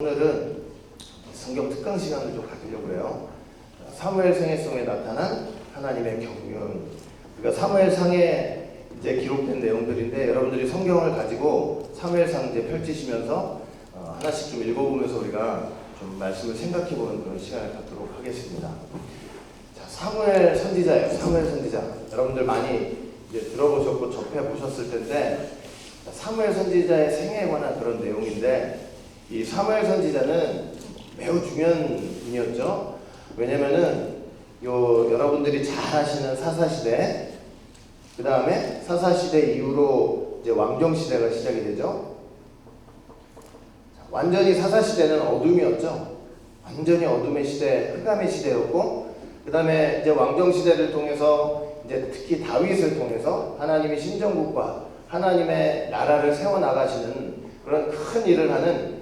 오늘은 성경 특강 시간을 좀 가지려고 해요. 사무엘 생애송에 나타난 하나님의 경륜. 그러니까 사무엘상에 이제 기록된 내용들인데 여러분들이 성경을 가지고 사무엘상 이제 펼치시면서 하나씩 좀 읽어보면서 우리가 좀 말씀을 생각해보는 그런 시간을 갖도록 하겠습니다. 자, 사무엘 선지자예요. 사무엘 선지자. 여러분들 많이 이제 들어보셨고 접해보셨을 텐데 사무엘 선지자의 생애에 관한 그런 내용인데 이 사무엘 선지자는 매우 중요한 분이었죠. 왜냐면은 여러분들이 잘 아시는 사사시대, 그 다음에 사사시대 이후로 이제 왕정시대가 시작이 되죠. 완전히 사사시대는 어둠이었죠. 완전히 어둠의 시대, 흑암의 시대였고, 그 다음에 이제 왕정시대를 통해서 이제 특히 다윗을 통해서 하나님의 신정국과 하나님의 나라를 세워나가시는 그런 큰 일을 하는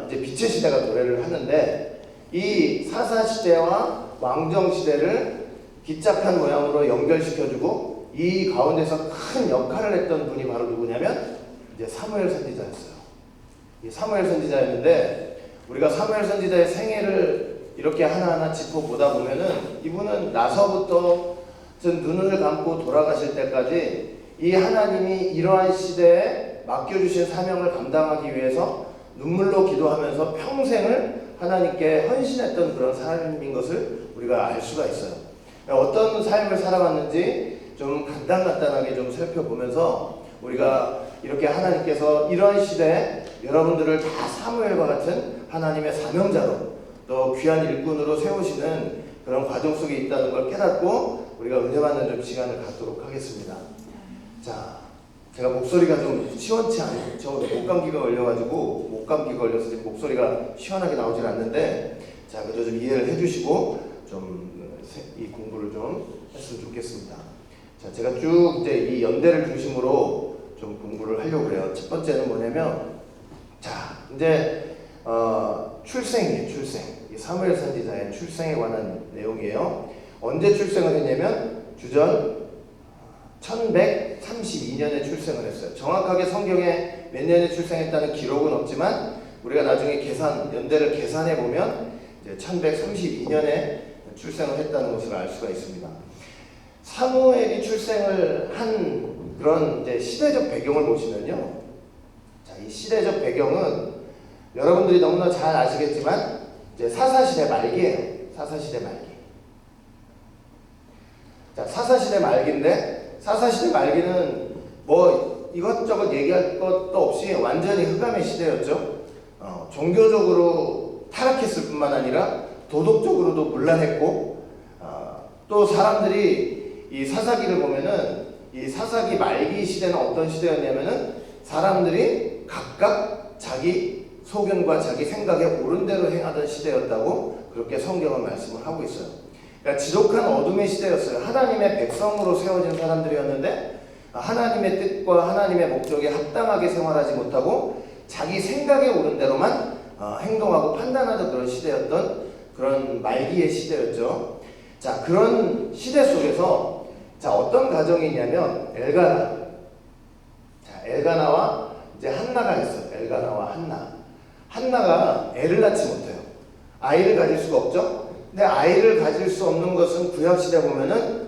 이제 빛의 시대가 도래를 하는데, 이 사사시대와 왕정시대를 기짝한 모양으로 연결시켜주고 이 가운데서 큰 역할을 했던 분이 바로 누구냐면 이제 사무엘 선지자였어요. 이 사무엘 선지자였는데 우리가 사무엘 선지자의 생애를 이렇게 하나하나 짚어보다 보면은 이분은 나서부터 눈을 감고 돌아가실 때까지 이 하나님이 이러한 시대에 맡겨주신 사명을 감당하기 위해서 눈물로 기도하면서 평생을 하나님께 헌신했던 그런 삶인 것을 우리가 알 수가 있어요. 어떤 삶을 살아왔는지 좀 간단하게 좀 살펴보면서 우리가 이렇게 하나님께서 이런 시대에 여러분들을 다 사무엘과 같은 하나님의 사명자로 또 귀한 일꾼으로 세우시는 그런 과정 속에 있다는 걸 깨닫고 우리가 은혜 받는 좀 시간을 갖도록 하겠습니다. 자, 제가 목소리가 좀 시원치 않아요. 저 목감기가 걸려서 지금 목소리가 시원하게 나오질 않는데, 자, 그저 좀 이해를 해주시고 좀 이 공부를 좀 했으면 좋겠습니다. 자, 제가 쭉 이제 이 연대를 중심으로 좀 공부를 하려고 그래요. 첫 번째는 뭐냐면, 자, 이제 출생이에요. 출생. 이 사무엘 선지자의 출생에 관한 내용이에요. 언제 출생을 했냐면 주전 1132년에 출생을 했어요. 정확하게 성경에 몇 년에 출생했다는 기록은 없지만 우리가 나중에 연대를 계산해 보면 이제 1132년에 출생을 했다는 것을 알 수가 있습니다. 사무엘이 출생을 한 그런 이제 시대적 배경을 보시면요. 자, 이 시대적 배경은 여러분들이 너무나 잘 아시겠지만 이제 사사시대 말기예요. 사사시대 말기. 자, 사사시대 말기인데 사사시대 말기는 뭐 이것저것 얘기할 것도 없이 완전히 흑암의 시대였죠. 종교적으로 타락했을 뿐만 아니라 도덕적으로도 문란했고, 또 사람들이 이 사사기를 보면은 이 사사기 말기 시대는 어떤 시대였냐면은 사람들이 각각 자기 소견과 자기 생각에 옳은 대로 행하던 시대였다고 그렇게 성경은 말씀을 하고 있어요. 그러니까 지독한 어둠의 시대였어요. 하나님의 백성으로 세워진 사람들이었는데 하나님의 뜻과 하나님의 목적에 합당하게 생활하지 못하고 자기 생각에 옳은 대로만 행동하고 판단하는 그런 시대였던 그런 말기의 시대였죠. 자, 그런 시대 속에서 자, 어떤 가정이냐면 엘가나. 자, 엘가나와 이제 한나가 있어요. 엘가나와 한나. 한나가 애를 낳지 못해요. 아이를 가질 수가 없죠. 근데 아이를 가질 수 없는 것은 구약시대 보면은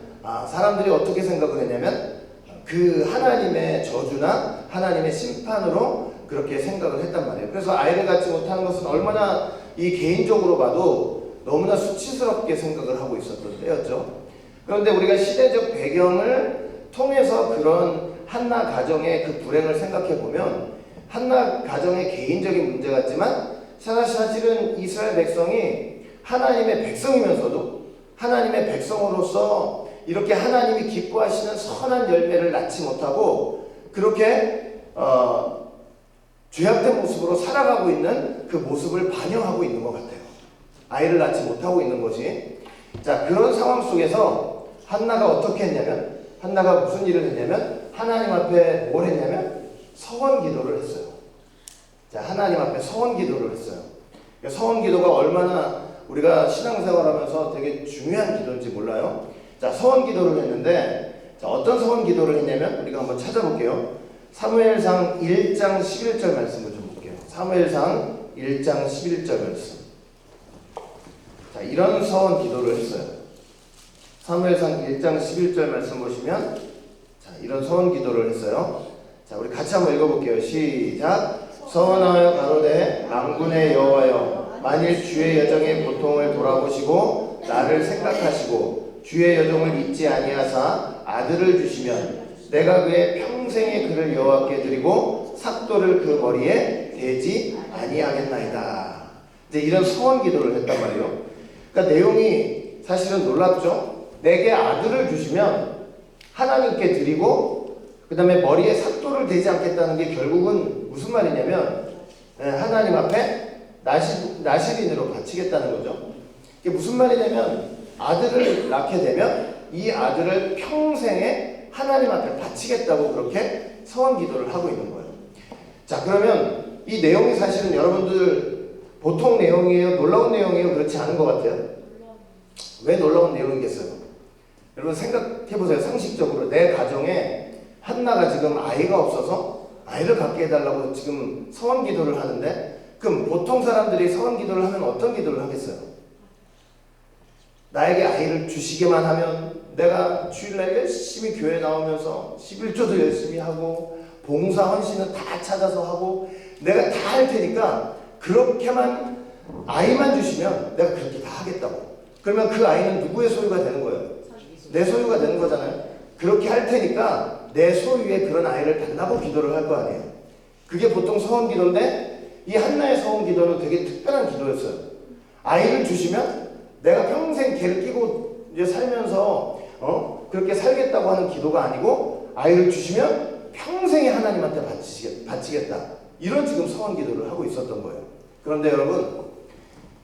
사람들이 어떻게 생각을 했냐면 그 하나님의 저주나 하나님의 심판으로 그렇게 생각을 했단 말이에요. 그래서 아이를 갖지 못하는 것은 얼마나 이 개인적으로 봐도 너무나 수치스럽게 생각을 하고 있었던 때였죠. 그런데 우리가 시대적 배경을 통해서 그런 한나 가정의 그 불행을 생각해 보면 한나 가정의 개인적인 문제 같지만 사실은 이스라엘 백성이 하나님의 백성이면서도 하나님의 백성으로서 이렇게 하나님이 기뻐하시는 선한 열매를 낳지 못하고 그렇게 죄악된 모습으로 살아가고 있는 그 모습을 반영하고 있는 것 같아요. 아이를 낳지 못하고 있는 것이. 자, 그런 상황 속에서 한나가 어떻게 했냐면 한나가 무슨 일을 했냐면 하나님 앞에 뭘 했냐면 서원 기도를 했어요. 자, 하나님 앞에 서원 기도를 했어요. 서원 기도가 얼마나 우리가 신앙생활하면서 되게 중요한 기도인지 몰라요. 자, 서원 기도를 했는데 자, 어떤 서원 기도를 했냐면 우리가 한번 찾아볼게요. 사무엘상 1장 11절 말씀을 좀 볼게요. 사무엘상 1장 11절 말씀. 자, 이런 서원 기도를 했어요. 사무엘상 1장 11절 말씀 보시면 자, 이런 서원 기도를 했어요. 자, 우리 같이 한번 읽어볼게요. 시작. 서원하여 가로되 만군의 여호와여, 만일 주의 여정의 고통을 돌아보시고 나를 생각하시고 주의 여정을 잊지 아니하사 아들을 주시면 내가 그의 평생의 그를 여호와께 드리고 삭도를 그 머리에 대지 아니하겠나이다. 이제 이런 소원 기도를 했단 말이에요. 그러니까 내용이 사실은 놀랍죠. 내게 아들을 주시면 하나님께 드리고 그 다음에 머리에 삭도를 대지 않겠다는 게 결국은 무슨 말이냐면 하나님 앞에 나실인으로 바치겠다는 거죠. 이게 무슨 말이냐면 아들을 낳게 되면 이 아들을 평생에 하나님 앞에 바치겠다고 그렇게 서원 기도를 하고 있는 거예요. 자, 그러면 이 내용이 사실은 여러분들 보통 내용이에요? 놀라운 내용이에요? 그렇지 않은 것 같아요? 왜 놀라운 내용이겠어요? 여러분 생각해보세요. 상식적으로 내 가정에 한나가 지금 아이가 없어서 아이를 갖게 해달라고 지금 서원 기도를 하는데, 그럼 보통 사람들이 서원 기도를 하면 어떤 기도를 하겠어요? 나에게 아이를 주시기만 하면 내가 주일날 열심히 교회 나오면서 11조도 열심히 하고 봉사 헌신은 다 찾아서 하고 내가 다 할 테니까 그렇게만 아이만 주시면 내가 그렇게 다 하겠다고. 그러면 그 아이는 누구의 소유가 되는 거예요? 내 소유가 되는 거잖아요. 그렇게 할 테니까 내 소유의 그런 아이를 달라고 기도를 할 거 아니에요. 그게 보통 서원 기도인데 이 한나의 서원 기도는 되게 특별한 기도였어요. 아이를 주시면 내가 평생 걔를 끼고 이제 살면서 그렇게 살겠다고 하는 기도가 아니고 아이를 주시면 평생에 하나님한테 바치겠다. 이런 지금 서원 기도를 하고 있었던 거예요. 그런데 여러분,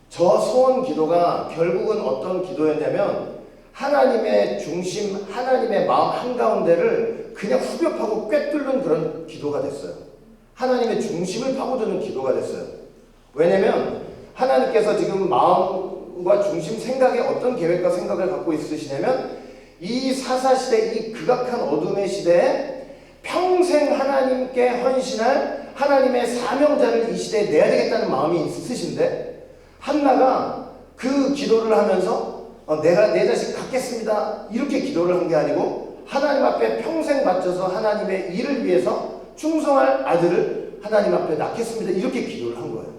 저 서원 기도가 결국은 어떤 기도였냐면 하나님의 중심, 하나님의 마음 한가운데를 그냥 후벼 파고 꿰뚫는 그런 기도가 됐어요. 하나님의 중심을 파고드는 기도가 됐어요. 왜냐면 하나님께서 지금 마음과 중심 생각에 어떤 계획과 생각을 갖고 있으시냐면 이 사사시대, 이 극악한 어둠의 시대에 평생 하나님께 헌신할 하나님의 사명자를 이 시대에 내야 되겠다는 마음이 있으신데, 한나가 그 기도를 하면서 내가 내 자식 갖겠습니다 이렇게 기도를 한 게 아니고 하나님 앞에 평생 바쳐서 하나님의 일을 위해서 충성할 아들을 하나님 앞에 낳겠습니다 이렇게 기도를 한 거예요.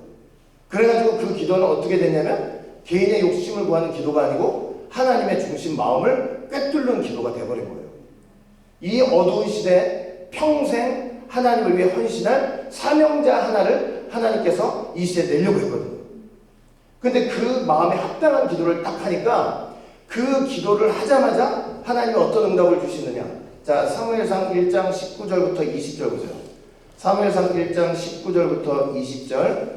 그래가지고 그 기도는 어떻게 됐냐면 개인의 욕심을 구하는 기도가 아니고 하나님의 중심 마음을 꿰뚫는 기도가 돼버린 거예요. 이 어두운 시대에 평생 하나님을 위해 헌신할 사명자 하나를 하나님께서 이 시대에 내려고 했거든요. 근데 그 마음에 합당한 기도를 딱 하니까 그 기도를 하자마자 하나님이 어떤 응답을 주시느냐. 자, 사무엘상 1장 19절부터 20절 보세요. 사무엘상 1장 19절부터 20절.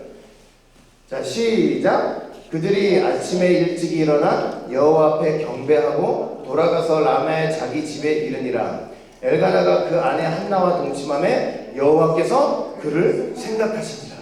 자, 시작. 그들이 아침에 일찍이 일어나 여호와 앞에 경배하고 돌아가서 라마의 자기 집에 이르니라. 엘가나가 그 아내 한나와 동침함에 여호와께서 그를 생각하시니라.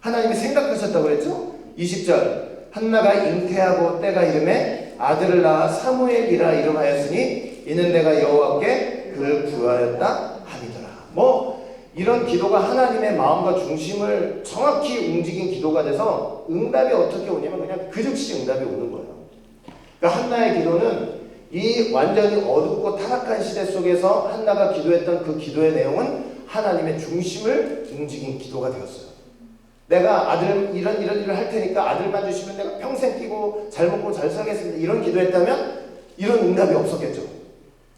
하나님이 생각하셨다고 그랬죠? 20절. 한나가 잉태하고 때가 이름에 아들을 낳아 사무엘이라 이름하였으니 이는 내가 여호와께 그를 구하였다 함이더라. 이런 기도가 하나님의 마음과 중심을 정확히 움직인 기도가 돼서 응답이 어떻게 오냐면 그냥 그 즉시 응답이 오는 거예요. 그러니까 한나의 기도는 이 완전히 어둡고 타락한 시대 속에서 한나가 기도했던 그 기도의 내용은 하나님의 중심을 움직인 기도가 되었어요. 내가 아들 이런 일을 할 테니까 아들만 주시면 내가 평생 끼고 잘 먹고 잘 살겠습니다 이런 기도했다면 이런 응답이 없었겠죠.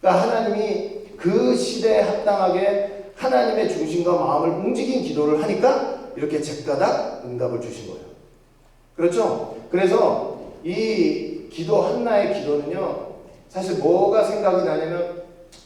그러니까 하나님이 그 시대에 합당하게 하나님의 중심과 마음을 움직인 기도를 하니까 이렇게 제가닥 응답을 주신 거예요. 그렇죠? 그래서 이 기도 한나의 기도는요, 사실 뭐가 생각이 나냐면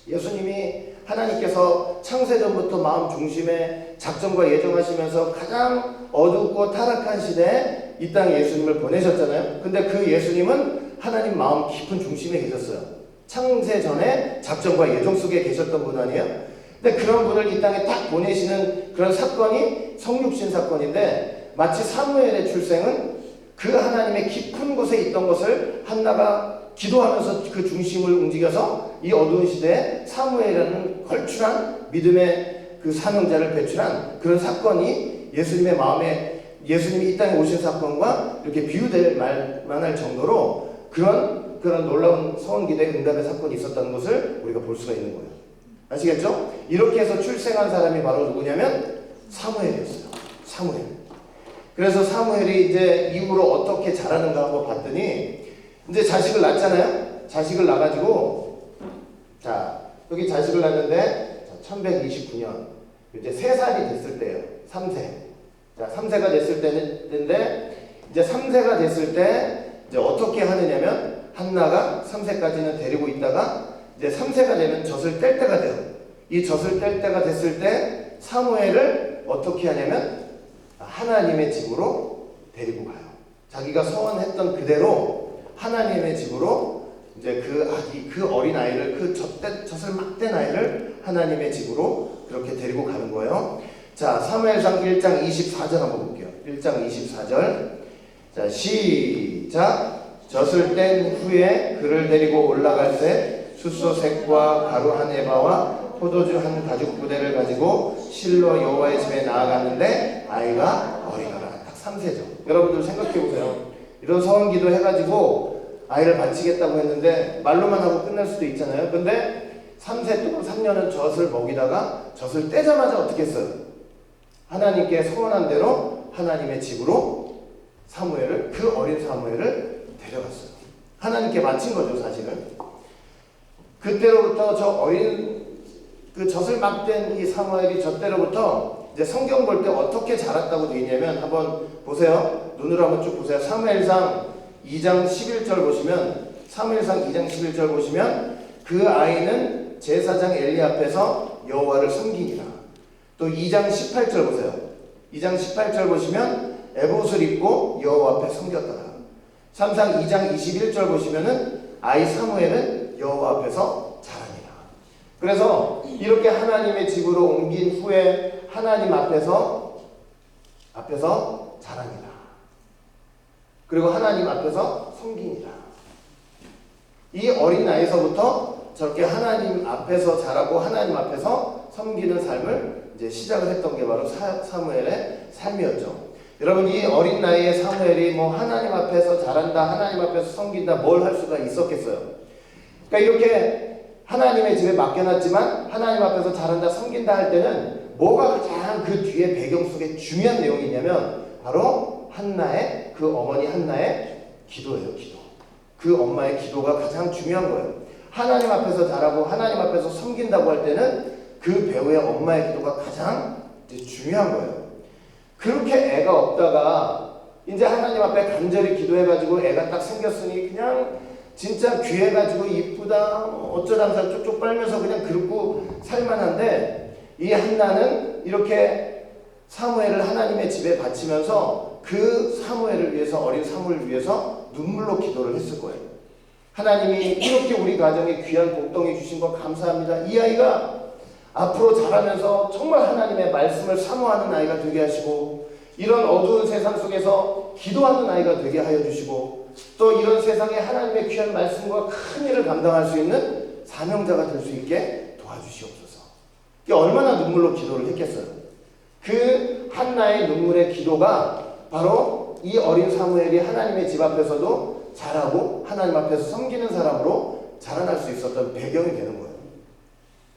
예수님이 하나님께서 창세전부터 마음 중심에 작정과 예정하시면서 가장 어둡고 타락한 시대에 이 땅에 예수님을 보내셨잖아요. 근데 그 예수님은 하나님 마음 깊은 중심에 계셨어요. 창세전에 작정과 예정 속에 계셨던 분 아니에요? 근데 그런 분을 이 땅에 딱 보내시는 그런 사건이 성육신 사건인데, 마치 사무엘의 출생은 그 하나님의 깊은 곳에 있던 것을 한나가 기도하면서 그 중심을 움직여서 이 어두운 시대에 사무엘이라는 걸출한 믿음의 그 사명자를 배출한 그런 사건이 예수님의 마음에 예수님이 이 땅에 오신 사건과 이렇게 비유될 만할 정도로 그런 놀라운 서원 기도의 응답의 사건이 있었다는 것을 우리가 볼 수가 있는 거예요. 아시겠죠? 이렇게 해서 출생한 사람이 바로 누구냐면 사무엘이었어요. 사무엘. 그래서 사무엘이 이제 이후로 어떻게 자라는가 한번 봤더니 이제 자식을 낳잖아요. 자식을 낳아가지고 자 여기 자식을 낳는데 1129년 이제 3살이 됐을 때예요. 3세. 자 3세가 됐을 때인데 이제 3세가 됐을 때 이제 어떻게 하느냐면 한나가 3세까지는 데리고 있다가 이제 3세가 되면 젖을 뗄 때가 돼요. 이 젖을 뗄 때가 됐을 때 사무엘을 어떻게 하냐면 하나님의 집으로 데리고 가요. 자기가 서원했던 그대로 하나님의 집으로 이제 그 어린 아이를 젖을 막 뗀 아이를 하나님의 집으로 그렇게 데리고 가는 거예요. 자 사무엘상 1장 24절 한번 볼게요. 1장 24절. 자 시작. 젖을 뗀 후에 그를 데리고 올라갈 때 숫소색과 가루 한 에바와 포도주 한 가죽 부대를 가지고 실로 여호와의 집에 나아갔는데 아이가 어리더라. 딱 3세죠. 여러분들 생각해보세요. 이런 서원기도 해가지고 아이를 바치겠다고 했는데 말로만 하고 끝날 수도 있잖아요. 근데 3세 동안 3년은 젖을 먹이다가 젖을 떼자마자 어떻게 했어요? 하나님께 서원한 대로 하나님의 집으로 그 어린 사무엘을 데려갔어요. 하나님께 바친 거죠, 사실은. 그때로부터 저 어린 젖을 막 뗀 이 사무엘이 저때로부터 이제 성경 볼 때 어떻게 자랐다고 되어 있냐면 한번 보세요. 눈으로 한번 쭉 보세요. 사무엘상 2장 11절 보시면 사무엘상 2장 11절 보시면 그 아이는 제사장 엘리 앞에서 여호와를 섬기니라. 또 2장 18절 보세요. 2장 18절 보시면 에봇을 입고 여호와 앞에 섬겼더라. 3상 2장 21절 보시면은 아이 사무엘은 여호와 앞에서 자라니라. 그래서 이렇게 하나님의 집으로 옮긴 후에 하나님 앞에서 자라니라. 그리고 하나님 앞에서 섬기니라. 이 어린 나이에서부터 저렇게 하나님 앞에서 자라고 하나님 앞에서 섬기는 삶을 이제 시작을 했던 게 바로 사무엘의 삶이었죠. 여러분 이 어린 나이에 사무엘이 뭐 하나님 앞에서 자란다, 하나님 앞에서 섬긴다 뭘 할 수가 있었겠어요. 그러니까 이렇게 하나님의 집에 맡겨놨지만 하나님 앞에서 자란다, 섬긴다 할 때는 뭐가 가장 그 뒤에 배경 속에 중요한 내용이 있냐면 바로 한나의 그 어머니 한나의 기도예요. 기도. 그 엄마의 기도가 가장 중요한 거예요. 하나님 앞에서 자라고 하나님 앞에서 섬긴다고 할 때는 그 배우의 엄마의 기도가 가장 중요한 거예요. 그렇게 애가 없다가 이제 하나님 앞에 간절히 기도해가지고 애가 딱 생겼으니 그냥 진짜 귀해가지고 이쁘다 어쩌다면서 쪽쪽 빨면서 그냥 그렇고 살만한데 이 한나는 이렇게 사무엘을 하나님의 집에 바치면서 그 사무엘을 위해서 어린 사무엘을 위해서 눈물로 기도를 했을 거예요. 하나님이 이렇게 우리 가정에 귀한 복덩이 주신 거 감사합니다. 이 아이가 앞으로 자라면서 정말 하나님의 말씀을 사모하는 아이가 되게 하시고 이런 어두운 세상 속에서 기도하는 아이가 되게 하여 주시고 또 이런 세상에 하나님의 귀한 말씀과 큰 일을 감당할 수 있는 사명자가 될 수 있게 도와주시옵소서. 얼마나 눈물로 기도를 했겠어요. 그 한나의 눈물의 기도가 바로 이 어린 사무엘이 하나님의 집 앞에서도 자라고 하나님 앞에서 섬기는 사람으로 자라날 수 있었던 배경이 되는 거예요.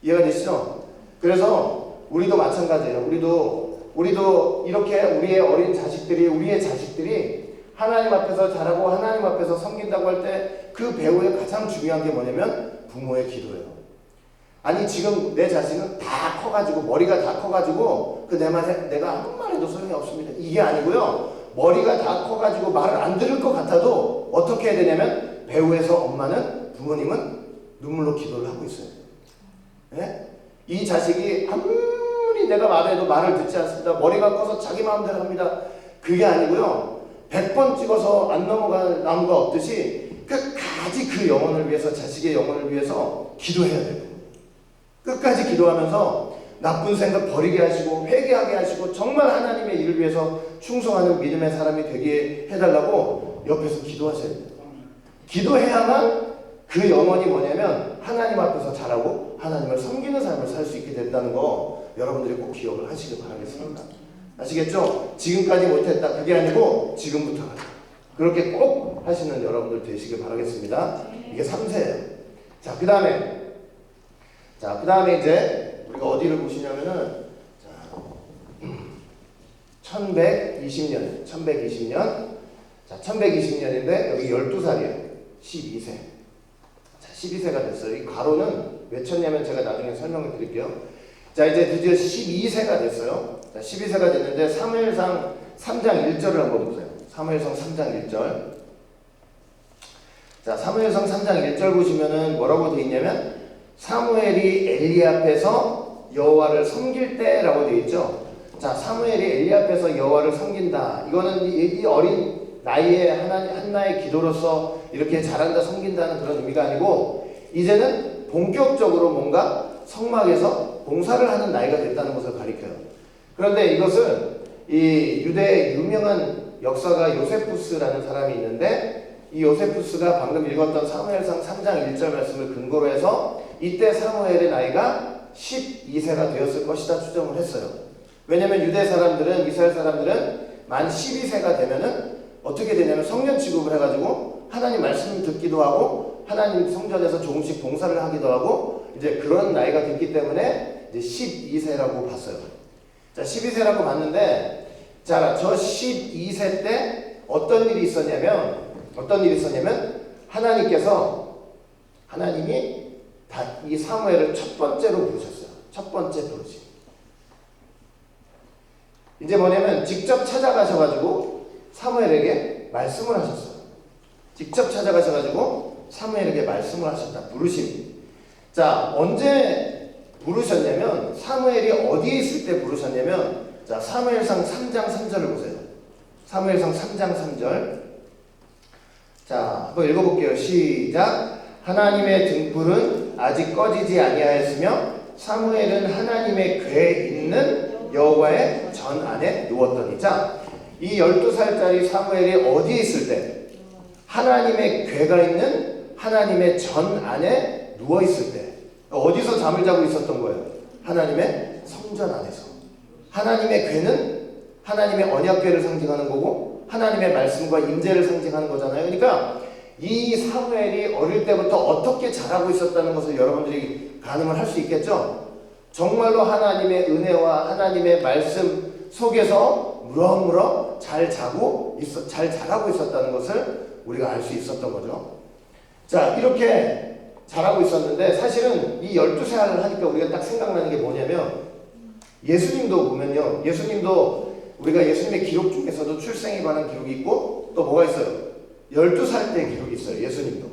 이해가 되시죠? 그래서 우리도 마찬가지예요. 우리도 이렇게 우리의 어린 자식들이 우리의 자식들이 하나님 앞에서 자라고 하나님 앞에서 섬긴다고 할 때 그 배우의 가장 중요한 게 뭐냐면 부모의 기도예요. 아니 지금 내 자식은 다 커가지고 머리가 다 커가지고 그 내 말에 내가 아무 말해도 소용이 없습니다. 이게 아니고요. 머리가 다 커가지고 말을 안 들을 것 같아도 어떻게 해야 되냐면 배우에서 엄마는 부모님은 눈물로 기도를 하고 있어요. 네? 이 자식이 아무리 내가 말해도 말을 듣지 않습니다. 머리가 커서 자기 마음대로 합니다. 그게 아니고요. 100번 찍어서 안 넘어갈 나무가 없듯이 끝까지 그 영혼을 위해서 자식의 영혼을 위해서 기도해야 돼요. 끝까지 기도하면서 나쁜 생각 버리게 하시고 회개하게 하시고 정말 하나님의 일을 위해서 충성하는 믿음의 사람이 되게 해달라고 옆에서 기도하셔야 돼요. 기도해야만 그 영혼이 뭐냐면 하나님 앞에서 자라고 하나님을 섬기는 삶을 살 수 있게 된다는 거 여러분들이 꼭 기억을 하시길 바라겠습니다. 아시겠죠? 지금까지 못했다. 그게 아니고 지금부터 하자. 그렇게 꼭 하시는 여러분들 되시길 바라겠습니다. 이게 3세예요. 자, 그 다음에 이제 우리가 어디를 보시냐면은 1120년. 자, 1120년인데 여기 12살이에요. 12세. 자, 12세가 됐어요. 이 가로는 왜 쳤냐면 제가 나중에 설명을 드릴게요. 자, 이제 드디어 12세가 됐어요. 자, 12세가 됐는데 사무엘상 3장 1절을 한번 보세요. 사무엘상 3장 1절. 자, 사무엘상 3장 1절 보시면은 뭐라고 되어 있냐면 사무엘이 엘리 앞에서 여호와를 섬길 때라고 되어 있죠. 자, 사무엘이 엘리 앞에서 여호와를 섬긴다. 이거는 이 어린 나이에 한나의 기도로서 이렇게 잘한다, 섬긴다는 그런 의미가 아니고 이제는 본격적으로 뭔가 성막에서 봉사를 하는 나이가 됐다는 것을 가리켜요. 그런데 이것은 이 유대의 유명한 역사가 요세푸스라는 사람이 있는데 이 요세푸스가 방금 읽었던 사무엘상 3장 1절 말씀을 근거로 해서 이때 사무엘의 나이가 12세가 되었을 것이다 추정을 했어요. 왜냐면 유대 사람들은, 이스라엘 사람들은 만 12세가 되면은 어떻게 되냐면 성년 취급을 해가지고 하나님 말씀을 듣기도 하고 하나님 성전에서 조금씩 봉사를 하기도 하고 이제 그런 나이가 됐기 때문에 이제 12세라고 봤어요. 자, 12세라고 봤는데 자, 저 12세 때 어떤 일이 있었냐면 하나님이 이 사무엘을 첫 번째로 부르셨어요. 첫 번째 부르심. 이제 뭐냐면 직접 찾아가셔가지고 사무엘에게 말씀을 하셨어요. 직접 찾아가셔가지고 사무엘에게 말씀을 하셨다. 부르심. 자, 언제 부르셨냐면 사무엘이 어디에 있을 때 부르셨냐면 자, 사무엘상 3장 3절을 보세요. 사무엘상 3장 3절. 자, 한번 읽어볼게요. 시작. 하나님의 등불은 아직 꺼지지 아니하였으며 사무엘은 하나님의 궤에 있는 여호와의 전 안에 누웠더니. 자, 이 12살짜리 사무엘이 어디에 있을 때? 하나님의 궤가 있는 하나님의 전 안에 누워있을 때. 어디서 잠을 자고 있었던 거예요? 하나님의 성전 안에서. 하나님의 궤는 하나님의 언약궤를 상징하는 거고 하나님의 말씀과 임재를 상징하는 거잖아요. 그러니까 이 사무엘이 어릴 때부터 어떻게 자라고 있었다는 것을 여러분들이 가늠을 할 수 있겠죠? 정말로 하나님의 은혜와 하나님의 말씀 속에서 무럭무럭 잘 자라고 있었다는 것을 우리가 알 수 있었던 거죠. 자, 이렇게 자라고 있었는데 사실은 이 12살을 하니까 우리가 딱 생각나는 게 뭐냐면 예수님도 보면요. 예수님도 우리가 예수님의 기록 중에서도 출생에 관한 기록이 있고 또 뭐가 있어요? 12살 때 기록이 있어요. 예수님도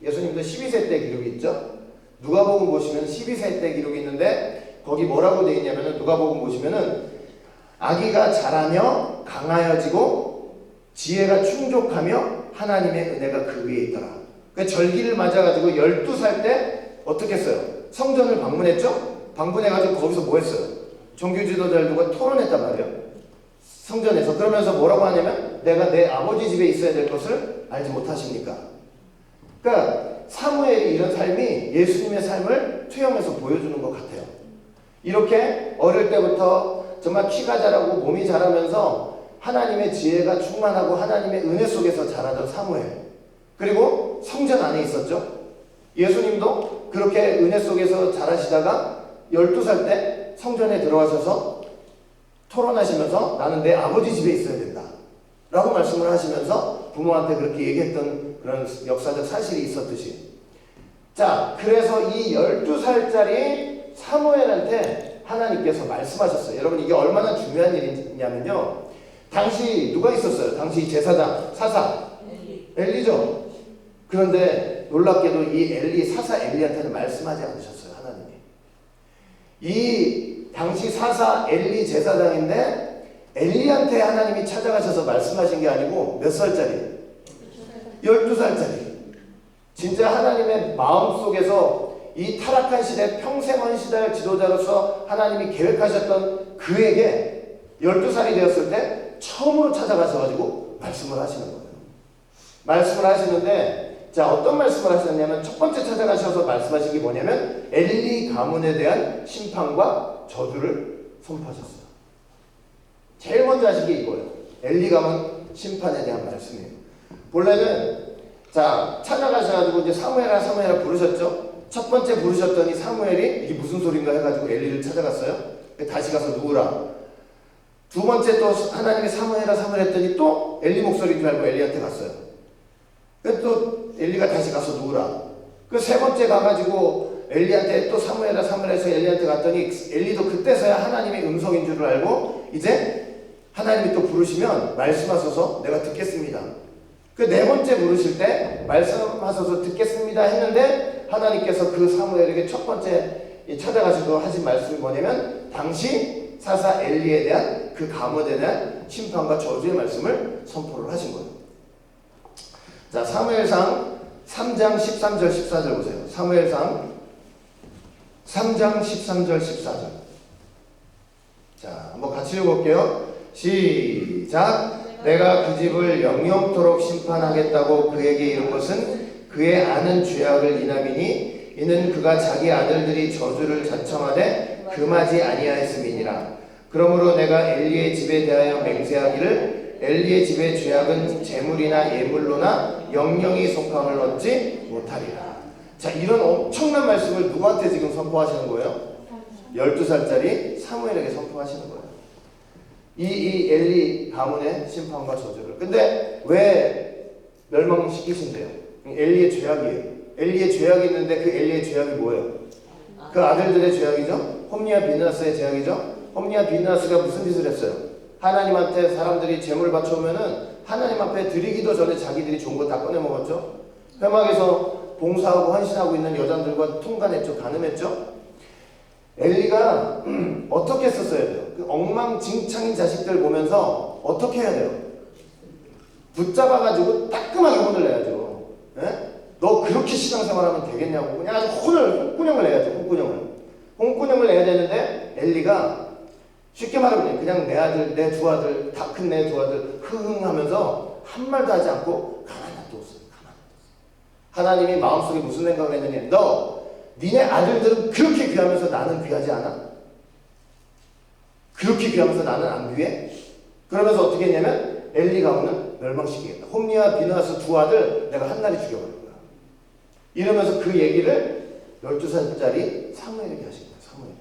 12세 때 기록이 있죠. 누가복음 보시면 12세 때 기록이 있는데 거기 뭐라고 되어 있냐면은 누가복음 보시면은 아기가 자라며 강하여지고 지혜가 충족하며 하나님의 은혜가 그 위에 있더라. 그 절기를 맞아가지고 12살 때 어떻게 했어요? 성전을 방문했죠? 방문해가지고 거기서 뭐 했어요? 종교 지도자를 두고 토론했단 말이에요. 성전에서. 그러면서 뭐라고 하냐면 내가 내 아버지 집에 있어야 될 것을 알지 못하십니까? 그러니까 사무엘이 이런 삶이 예수님의 삶을 투영해서 보여주는 것 같아요. 이렇게 어릴 때부터 정말 키가 자라고 몸이 자라면서 하나님의 지혜가 충만하고 하나님의 은혜 속에서 자라던 사무엘. 그리고 성전 안에 있었죠. 예수님도 그렇게 은혜 속에서 자라시다가 12살 때 성전에 들어가셔서 토론하시면서 나는 내 아버지 집에 있어야 된다 라고 말씀을 하시면서 부모한테 그렇게 얘기했던 그런 역사적 사실이 있었듯이. 자, 그래서 이 12살짜리 사무엘한테 하나님께서 말씀하셨어요. 여러분 이게 얼마나 중요한 일이냐면요. 당시 누가 있었어요? 당시 제사장, 사사 엘리죠. 그런데 놀랍게도 이 사사 엘리한테는 말씀하지 않으셨어요. 하나님이. 이 당시 사사 엘리 제사장인데 엘리한테 하나님이 찾아가셔서 말씀하신 게 아니고 몇 살짜리? 12살짜리. 진짜 하나님의 마음속에서 이 타락한 시대 평생 헌신할 지도자로서 하나님이 계획하셨던 그에게 12살이 되었을 때 처음으로 찾아가셔가지고 말씀을 하시는 거예요. 말씀을 하시는데 자, 어떤 말씀을 하셨냐면 첫 번째 찾아가셔서 말씀하신 게 뭐냐면 엘리 가문에 대한 심판과 저주를 선포하셨어요. 번째 하신 게 이거예요. 엘리 가문 심판에 대한 말씀이에요. 본래는 자 찾아가셔가지고 이제 사무엘아 부르셨죠. 첫 번째 부르셨더니 사무엘이 이게 무슨 소린가 해가지고 엘리를 찾아갔어요. 다시 가서 누우라. 두 번째 또 하나님이 사무엘아 했더니 또 엘리 목소리인 줄 알고 엘리한테 갔어요. 또 엘리가 다시 가서 누우라. 그 세 번째 가가지고 엘리한테 또 사무엘아 해서 엘리한테 갔더니 엘리도 그때서야 하나님의 음성인 줄 알고 이제 하나님이 또 부르시면 말씀하셔서 내가 듣겠습니다. 그 네 번째 부르실 때 말씀하셔서 듣겠습니다 했는데 하나님께서 그 사무엘에게 첫 번째 찾아가시고 하신 말씀이 뭐냐면 당시 사사 엘리에 대한 그 가문에 대한 심판과 저주의 말씀을 선포를 하신 거예요. 자, 사무엘상 3장 13절 14절 보세요. 사무엘상 3장 13절 14절. 자, 한번 같이 읽어볼게요. 시작. 내가 그 집을 영영토록 심판하겠다고 그에게 이른 것은 그의 아는 죄악을 인함이니 이는 그가 자기 아들들이 저주를 자청하되 금하지 아니하였음이니라. 그러므로 내가 엘리의 집에 대하여 맹세하기를 엘리의 집의 죄악은 재물이나 예물로나 영영이 속함을 얻지 못하리라. 자, 이런 엄청난 말씀을 누구한테 지금 선포하시는 거예요? 12살짜리 사무엘에게 선포하시는 거예요. 이 엘리 가문의 심판과 저주를. 근데 왜 멸망시키신대요? 엘리의 죄악이에요. 엘리의 죄악이 있는데 그 엘리의 죄악이 뭐예요? 그 아들들의 죄악이죠? 홈리와 비느하스의 죄악이죠? 홈리와 비느하스가 무슨 짓을 했어요? 하나님한테 사람들이 재물 바쳐오면은 하나님 앞에 드리기도 전에 자기들이 좋은 거 다 꺼내 먹었죠? 회막에서 봉사하고 헌신하고 있는 여자들과 통간했죠? 가늠했죠? 엘리가 어떻게 했었어야 돼요? 그 엉망진창인 자식들 보면서 어떻게 해야 돼요? 붙잡아가지고 따끔하게 혼을 내야죠. 예? 너 그렇게 신앙생활하면 되겠냐고 그냥 아주 홍군형을 내야죠. 홍군형을 내야 되는데 엘리가 쉽게 말하면 그냥 내 아들, 내 두 아들, 다 큰 내 두 아들 흥흥하면서 한 말도 하지 않고 가만히 놔뒀어요. 하나님이 마음속에 무슨 생각을 했느냐? 너 니네 아들들은 그렇게 귀하면서 나는 귀하지 않아? 그렇게 귀하면서 나는 안 귀해? 그러면서 어떻게 했냐면 엘리 가문은 멸망시키겠다. 홈리와 비느하스 두 아들 내가 한날에 죽여버릴 거야. 이러면서 그 얘기를 12살짜리 사무엘에게 하신 거예요. 사무엘에게.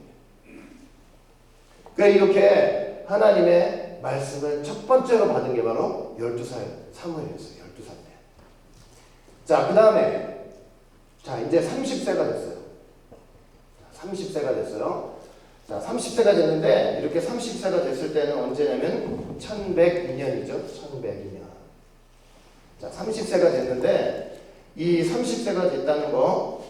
그러니까 이렇게 하나님의 말씀을 첫 번째로 받은 게 바로 12살 사무엘이었어요. 12살 때. 자, 그 다음에 자, 이제 30세가 됐어요. 30세가 됐어요. 자, 30세가 됐는데 이렇게 30세가 됐을 때는 언제냐면 1102년이죠. 1102년. 자, 30세가 됐는데 이 30세가 됐다는 거.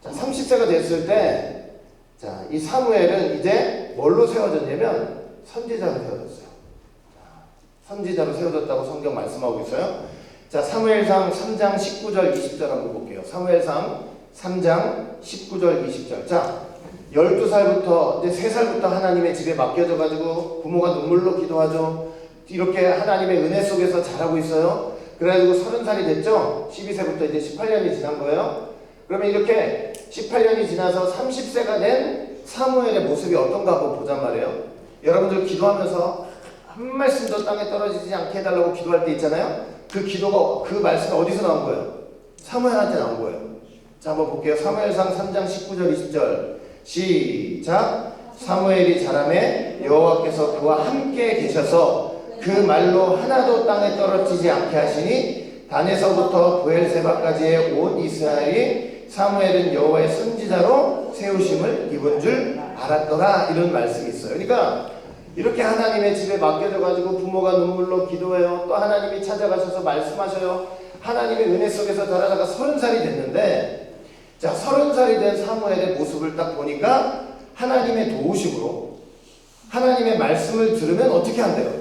자, 30세가 됐을 때 자, 이 사무엘은 이제 뭘로 세워졌냐면 선지자로 세워졌어요. 자, 선지자로 세워졌다고 성경 말씀하고 있어요. 자, 사무엘상 3장 19절 20절 한번 볼게요. 사무엘상 3장 19절 20절. 자, 12살부터 이제 3살부터 하나님의 집에 맡겨져 가지고 부모가 눈물로 기도하죠. 이렇게 하나님의 은혜 속에서 자라고 있어요. 그래가지고 30살이 됐죠. 12세부터 이제 18년이 지난 거예요. 그러면 이렇게 18년이 지나서 30세가 된 사무엘의 모습이 어떤가 한번 보잔 말이에요. 여러분들 기도하면서 한 말씀도 땅에 떨어지지 않게 해달라고 기도할 때 있잖아요. 그 기도가, 그 말씀이 어디서 나온 거예요? 사무엘한테 나온 거예요. 자, 한번 볼게요. 사무엘상 3장 19절 20절. 시작. 사무엘이 자라매 여호와께서 그와 함께 계셔서 그 말로 하나도 땅에 떨어지지 않게 하시니 단에서부터 브엘세바까지의 온 이스라엘이 사무엘은 여호와의 선지자로 세우심을 입은 줄 알았더라. 이런 말씀이 있어요. 그러니까 이렇게 하나님의 집에 맡겨져가지고 부모가 눈물로 기도해요. 또 하나님이 찾아가셔서 말씀하셔요. 하나님의 은혜 속에서 자라다가 30살이 됐는데, 자, 30살이 된 사무엘의 모습을 딱 보니까 하나님의 도우심으로 하나님의 말씀을 들으면 어떻게 한대요?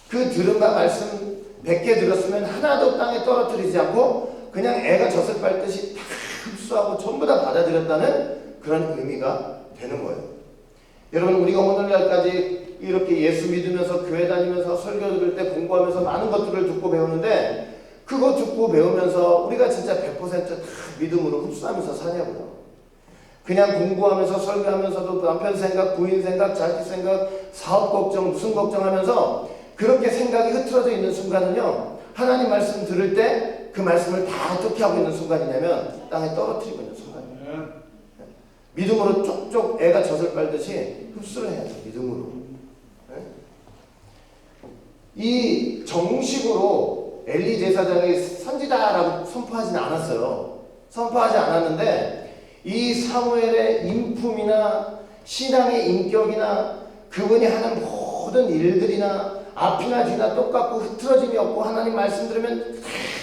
그 들은 바 말씀 100개 들었으면 하나도 땅에 떨어뜨리지 않고 그냥 애가 젖을 빨듯이 다 흡수하고 전부 다 받아들였다는 그런 의미가 되는 거예요. 여러분, 우리가 오늘날까지 이렇게 예수 믿으면서 교회 다니면서 설교 들을 때 공부하면서 많은 것들을 듣고 배우는데, 그거 듣고 배우면서 우리가 진짜 100% 다 믿음으로 흡수하면서 사냐고요. 그냥 공부하면서 설교하면서도 남편 생각, 부인 생각, 자식 생각, 사업 걱정, 무슨 걱정하면서 그렇게 생각이 흐트러져 있는 순간은요, 하나님 말씀 들을 때 그 말씀을 다 어떻게 하고 있는 순간이냐면 땅에 떨어뜨리고 있는 순간이에요. 믿음으로 쪽쪽 애가 젖을 빨듯이 흡수를 해야죠. 믿음으로. 이 정식으로 엘리 제사장이 선지자라고 선포하지는 않았어요. 선포하지 않았는데 이 사무엘의 인품이나 신앙의 인격이나 그분이 하는 모든 일들이나 앞이나 뒤나 똑같고 흐트러짐이 없고 하나님 말씀 들으면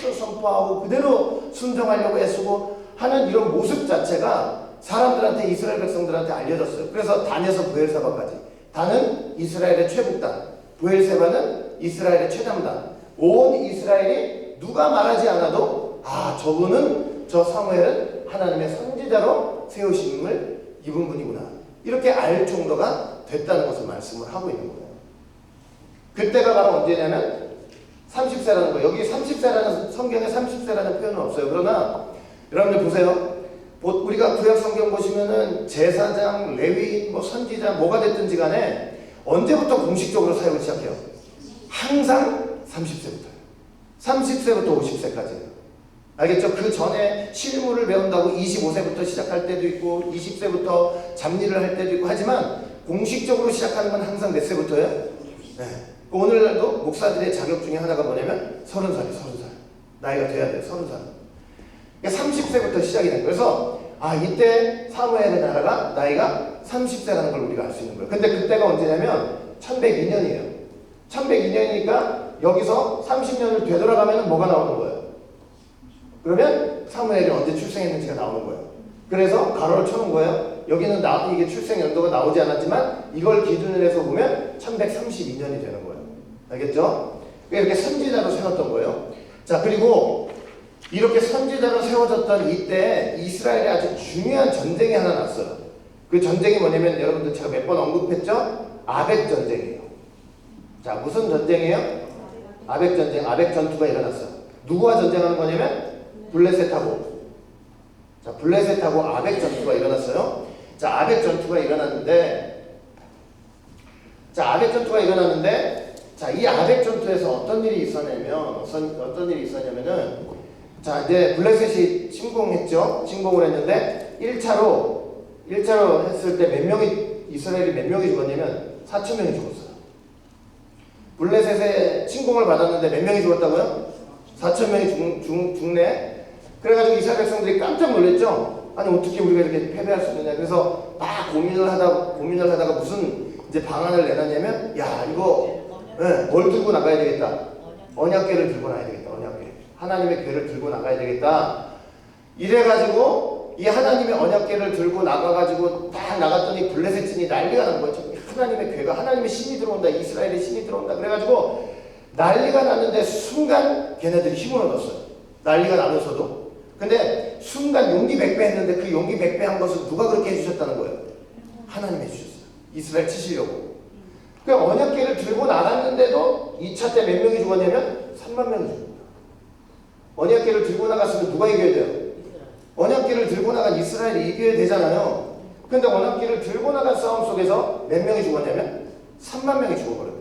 그대로 선포하고 그대로 순종하려고 애쓰고 하는 이런 모습 자체가 사람들한테, 이스라엘 백성들한테 알려졌어요. 그래서 단에서 브엘세바까지, 단은 이스라엘의 최북단, 브엘세바는 이스라엘의 최남단, 온 이스라엘이 누가 말하지 않아도 아, 저분은, 저 사무엘은 하나님의 선지자로 세우심을 입은 분이구나, 이렇게 알 정도가 됐다는 것을 말씀을 하고 있는 거예요. 그때가 바로 언제냐면 30세라는 거예요. 여기 30세라는, 성경에 30세라는 표현은 없어요. 그러나 여러분들 보세요. 우리가 구약 성경 보시면은 제사장, 레위인, 선지자 뭐가 됐든지 간에 언제부터 공식적으로 사역을 시작해요? 항상 30세부터예요. 30세부터 50세까지예요. 알겠죠? 그 전에 실무를 배운다고 25세부터 시작할 때도 있고 20세부터 잡일을 할 때도 있고 하지만 공식적으로 시작하는 건 항상 몇 세부터예요? 네. 오늘날도 목사들의 자격 중에 하나가 뭐냐면 30살이에요. 30살. 나이가 돼야 돼요. 30살. 30세부터 시작이 된 거예요. 그래서 아, 이때 사무엘의 나라가 나이가 30세라는 걸 우리가 알 수 있는 거예요. 근데 그때가 언제냐면 1102년이에요. 1102년이니까 여기서 30년을 되돌아가면 뭐가 나오는 거예요? 그러면 사무엘이 언제 출생했는지가 나오는 거예요. 그래서 가로를 쳐놓은 거예요. 여기는 이게 출생 연도가 나오지 않았지만 이걸 기준으로 해서 보면 1132년이 되는 거예요. 알겠죠? 이렇게 선지자로 세웠던 거예요. 자, 그리고 이렇게 선지자로 세워졌던 이때 이스라엘에 아주 중요한 전쟁이 하나 났어요. 그 전쟁이 뭐냐면 여러분들 제가 몇 번 언급했죠? 아벡 전쟁이에요. 자, 무슨 전쟁이에요? 아벡 전쟁, 아벡 전투가 일어났어요. 누구와 전쟁하는 거냐면 블레셋하고. 자, 블레셋하고 아벡 전투가 일어났어요. 자, 아벡 전투가 일어났는데, 자, 이 아벡 전투에서 어떤 일이 있었냐면은, 자, 이제 블레셋이 침공했죠. 침공을 했는데 1차로 했을 때 이스라엘이 몇 명이 죽었냐면 4,000명이 죽었어요. 블레셋에 침공을 받았는데 몇 명이 죽었다고요? 4,000명이 죽네. 그래가지고 이스라엘 백성들이 깜짝 놀랐죠. 아니, 어떻게 우리가 이렇게 패배할 수 있느냐. 그래서 막 고민을 하다가 무슨 이제 방안을 내놨냐면, 야, 이거 뭘 들고 나가야 되겠다. 언약궤를 들고 나가야 되겠다. 언약궤. 하나님의 궤를 들고 나가야 되겠다. 이래가지고 이 하나님의 언약궤를 들고 나가가지고 딱 나갔더니 블레셋진이 난리가 난 거예요. 하나님의 궤가, 하나님의 신이 들어온다. 이스라엘의 신이 들어온다. 그래가지고 난리가 났는데 순간 걔네들이 힘을 얻었어요. 난리가 나면서도. 근데 순간 용기 백배 했는데 그 용기 백배 한 것은 누가 그렇게 해주셨다는 거예요? 하나님이 해주셨어요. 이스라엘 치시려고. 그 언약궤를 들고 나갔는데도 2차 때 몇 명이 죽었냐면 3만 명이 죽었어요. 언약궤를 들고 나갔으면 누가 이겨야 돼요? 언약궤를 들고 나간 이스라엘이 이겨야 되잖아요. 근데 언약궤를 들고 나간 싸움 속에서 몇 명이 죽었냐면 3만 명이 죽어버려요.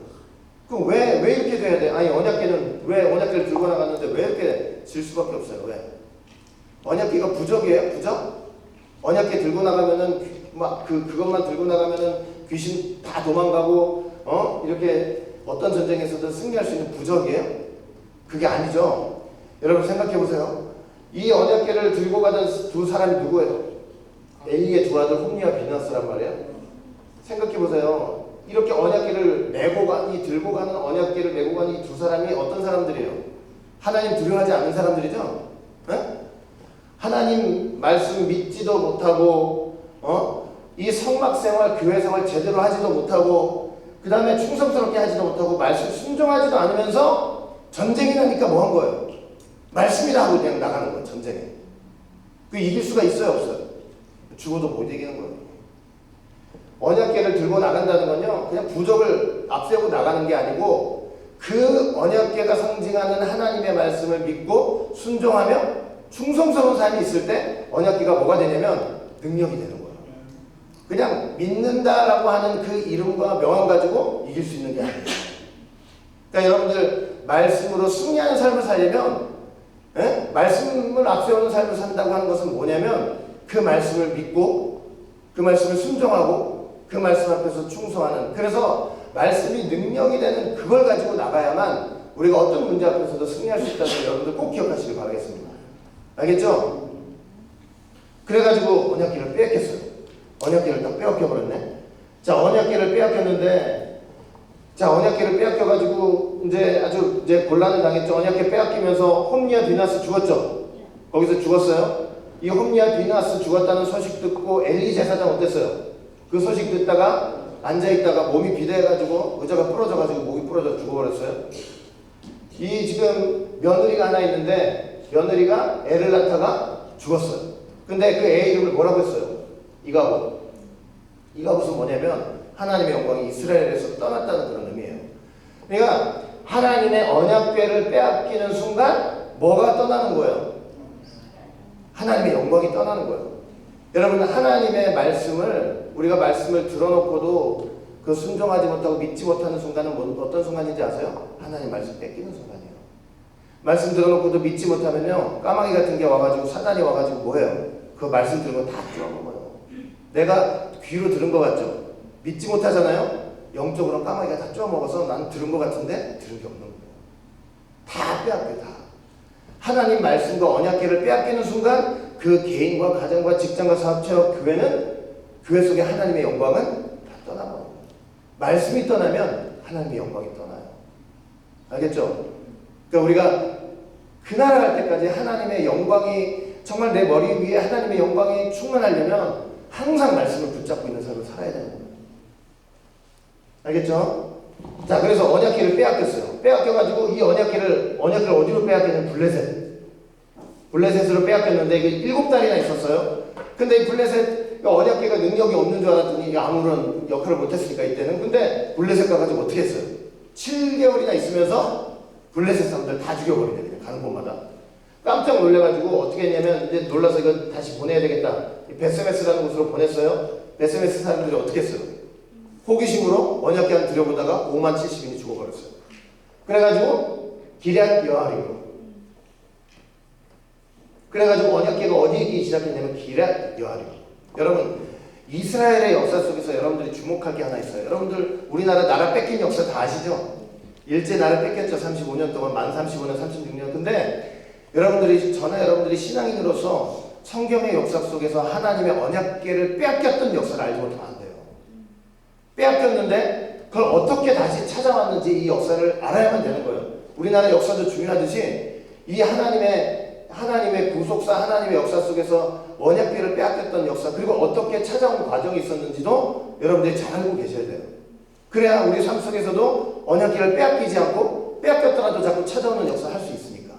그럼 왜 이렇게 돼야 돼? 아니, 왜 언약궤를 들고 나갔는데 왜 이렇게 질 수밖에 없어요? 왜? 언약궤가 부적이에요? 부적? 언약궤 들고 나가면은 막 그것만 들고 나가면은 귀신 다 도망가고 이렇게 어떤 전쟁에서든 승리할 수 있는 부적이에요? 그게 아니죠. 여러분 생각해 보세요. 이 언약궤를 들고 가던 두 사람이 누구예요? 엘리의 두 아들 홈리와 비나스란 말이에요. 생각해 보세요. 이렇게 언약궤를 들고 가는 언약궤를 메고 가는 이 두 사람이 어떤 사람들이에요? 하나님 두려워하지 않는 사람들이죠? 네? 하나님 말씀 믿지도 못하고, 이 성막생활, 교회생활 제대로 하지도 못하고, 그 다음에 충성스럽게 하지도 못하고, 말씀 순종하지도 않으면서 전쟁이 나니까 뭐 한 거예요? 말씀이라 하고 그냥 나가는 거예요, 전쟁에. 그 이길 수가 있어요, 없어요? 죽어도 못 이기는 거예요. 언약궤를 들고 나간다는 건요, 그냥 부적을 앞세우고 나가는 게 아니고, 그 언약궤가 상징하는 하나님의 말씀을 믿고 순종하며 충성스러운 삶이 있을 때 언약궤가 뭐가 되냐면 능력이 되는 거예요. 그냥 믿는다라고 하는 그 이름과 명함 가지고 이길 수 있는 게 아니에요. 그러니까 여러분들 말씀으로 승리하는 삶을 살려면 말씀을 앞세우는 삶을 산다고 하는 것은 뭐냐면 그 말씀을 믿고 그 말씀을 순종하고 그 말씀 앞에서 충성하는, 그래서 말씀이 능력이 되는 그걸 가지고 나가야만 우리가 어떤 문제 앞에서도 승리할 수 있다는 걸 여러분들 꼭 기억하시길 바라겠습니다. 알겠죠? 그래가지고 언약궤를 빼앗겼어요. 언약궤를 딱 빼앗겨버렸네. 자, 언약궤를 빼앗겼는데, 자, 언약궤를 빼앗겨가지고 이제 곤란을 당했죠. 언약궤 빼앗기면서 홈리와 비나스 죽었죠. 거기서 죽었어요. 이 홈리와 비나스 죽었다는 소식 듣고 엘리 제사장 어땠어요? 그 소식 듣다가 앉아있다가 몸이 비대해가지고 의자가 부러져가지고 목이 부러져 죽어버렸어요. 이 지금 며느리가 하나 있는데 며느리가 애를 낳다가 죽었어요. 근데 그 애 이름을 뭐라고 했어요? 이가봇. 이가봇은 뭐냐면 하나님의 영광이 이스라엘에서 떠났다는 그런 의미예요. 그러니까 하나님의 언약궤를 빼앗기는 순간 뭐가 떠나는 거예요? 하나님의 영광이 떠나는 거예요. 여러분, 하나님의 말씀을 우리가 말씀을 들어놓고도 그 순종하지 못하고 믿지 못하는 순간은 어떤 순간인지 아세요? 하나님 말씀 뺏기는 순간이에요. 말씀 들어놓고도 믿지 못하면요, 까마귀 같은 게 와가지고 사단이 와가지고 뭐해요? 그 말씀 들은 거 다 쪼아먹어요. 내가 귀로 들은 거 같죠? 믿지 못하잖아요? 영적으로 까마귀가 다 쪼아먹어서 난 들은 거 같은데 들은 게 없는 거예요. 다 빼앗겨, 다. 하나님 말씀과 언약궤를 빼앗기는 순간 그 개인과 가정과 직장과 사업체와 교회는, 교회 속에 하나님의 영광은 다 떠나버려요. 말씀이 떠나면 하나님의 영광이 떠나요. 알겠죠? 그러니까 우리가 그 나라 갈 때까지 하나님의 영광이 정말 내 머리 위에 하나님의 영광이 충만하려면 항상 말씀을 붙잡고 있는 삶을 살아야 되는 거예요. 알겠죠? 자, 그래서 언약궤를 빼앗겼어요. 빼앗겨가지고 이 언약궤를 어디로 빼앗겼냐면 블레셋으로 빼앗겼는데 이게 7달이나 있었어요. 근데 이 블레셋 언약궤가 능력이 없는 줄 알았더니 아무런 역할을 못했으니까 이때는. 근데 블레셋 가가지고 어떻게 했어요? 7개월이나 있으면서 블레셋 사람들 다 죽여버리네. 그냥 가는 곳마다. 깜짝 놀래가지고 어떻게 했냐면 이제 놀라서 이거 다시 보내야 되겠다. 베스메스라는 곳으로 보냈어요. 베스메스 사람들이 어떻게 했어요? 호기심으로 언약궤 한 들여보다가 5만 70인이 죽어버렸어요. 그래가지고 기럇 여아림으로. 그래가지고 언약궤가 어디에 있기 시작했냐면 기럇 여아림. 여러분, 이스라엘의 역사 속에서 여러분들이 주목할 게 하나 있어요. 여러분들 우리나라 나라 뺏긴 역사 다 아시죠? 일제 나라 뺏겼죠. 35년 동안, 만 35년, 36년. 근데 여러분들이 신앙인으로서 성경의 역사 속에서 하나님의 언약궤를 빼앗겼던 역사를 알지 못하면 안 돼요. 빼앗겼는데 그걸 어떻게 다시 찾아왔는지 이 역사를 알아야만 되는 거예요. 우리나라 역사도 중요하듯이 이 하나님의 구속사, 하나님의 역사 속에서 언약궤를 빼앗겼던 역사, 그리고 어떻게 찾아온 과정이 있었는지도 여러분들이 잘 알고 계셔야 돼요. 그래야 우리 삶 속에서도 언약궤를 빼앗기지 않고 빼앗겼더라도 자꾸 찾아오는 역사를 할 수 있습니다.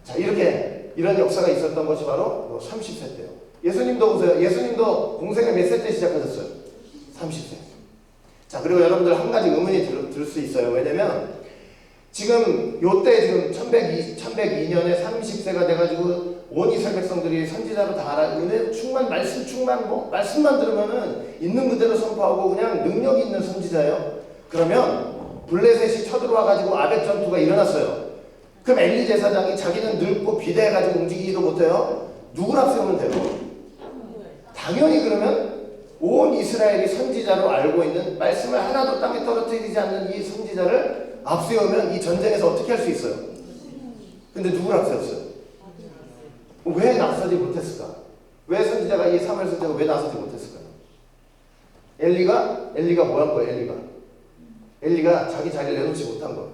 자, 이런 역사가 있었던 것이 바로 30세 때요. 예수님도 보세요. 예수님도 공생을 몇 세 때 시작하셨어요? 30세. 자, 그리고 여러분들 한 가지 의문이 들 수 있어요. 왜냐면 지금 요때 지금 1102년에 30세가 돼가지고 온 이스라엘 백성들이 선지자로 다 알아. 은혜 충만, 말씀 충만, 말씀만 들으면은 있는 그대로 선포하고 그냥 능력이 있는 선지자예요. 그러면 블레셋이 쳐들어와가지고 아벡 전투가 일어났어요. 그럼 엘리 제사장이 자기는 늙고 비대해가지고 움직이지도 못해요. 누굴 앞세우면 돼요? 당연히 그러면 온 이스라엘이 선지자로 알고 있는, 말씀을 하나도 땅에 떨어뜨리지 않는 이 선지자를 앞세우면 이 전쟁에서 어떻게 할 수 있어요? 근데 누굴 앞세웠어요? 왜 나서지 못했을까? 왜 선지자가, 이 사무엘 선지자가 왜 나서지 못했을까요? 엘리가 뭐 한 거예요? 엘리가 자기 자리를 내놓지 못한 거예요.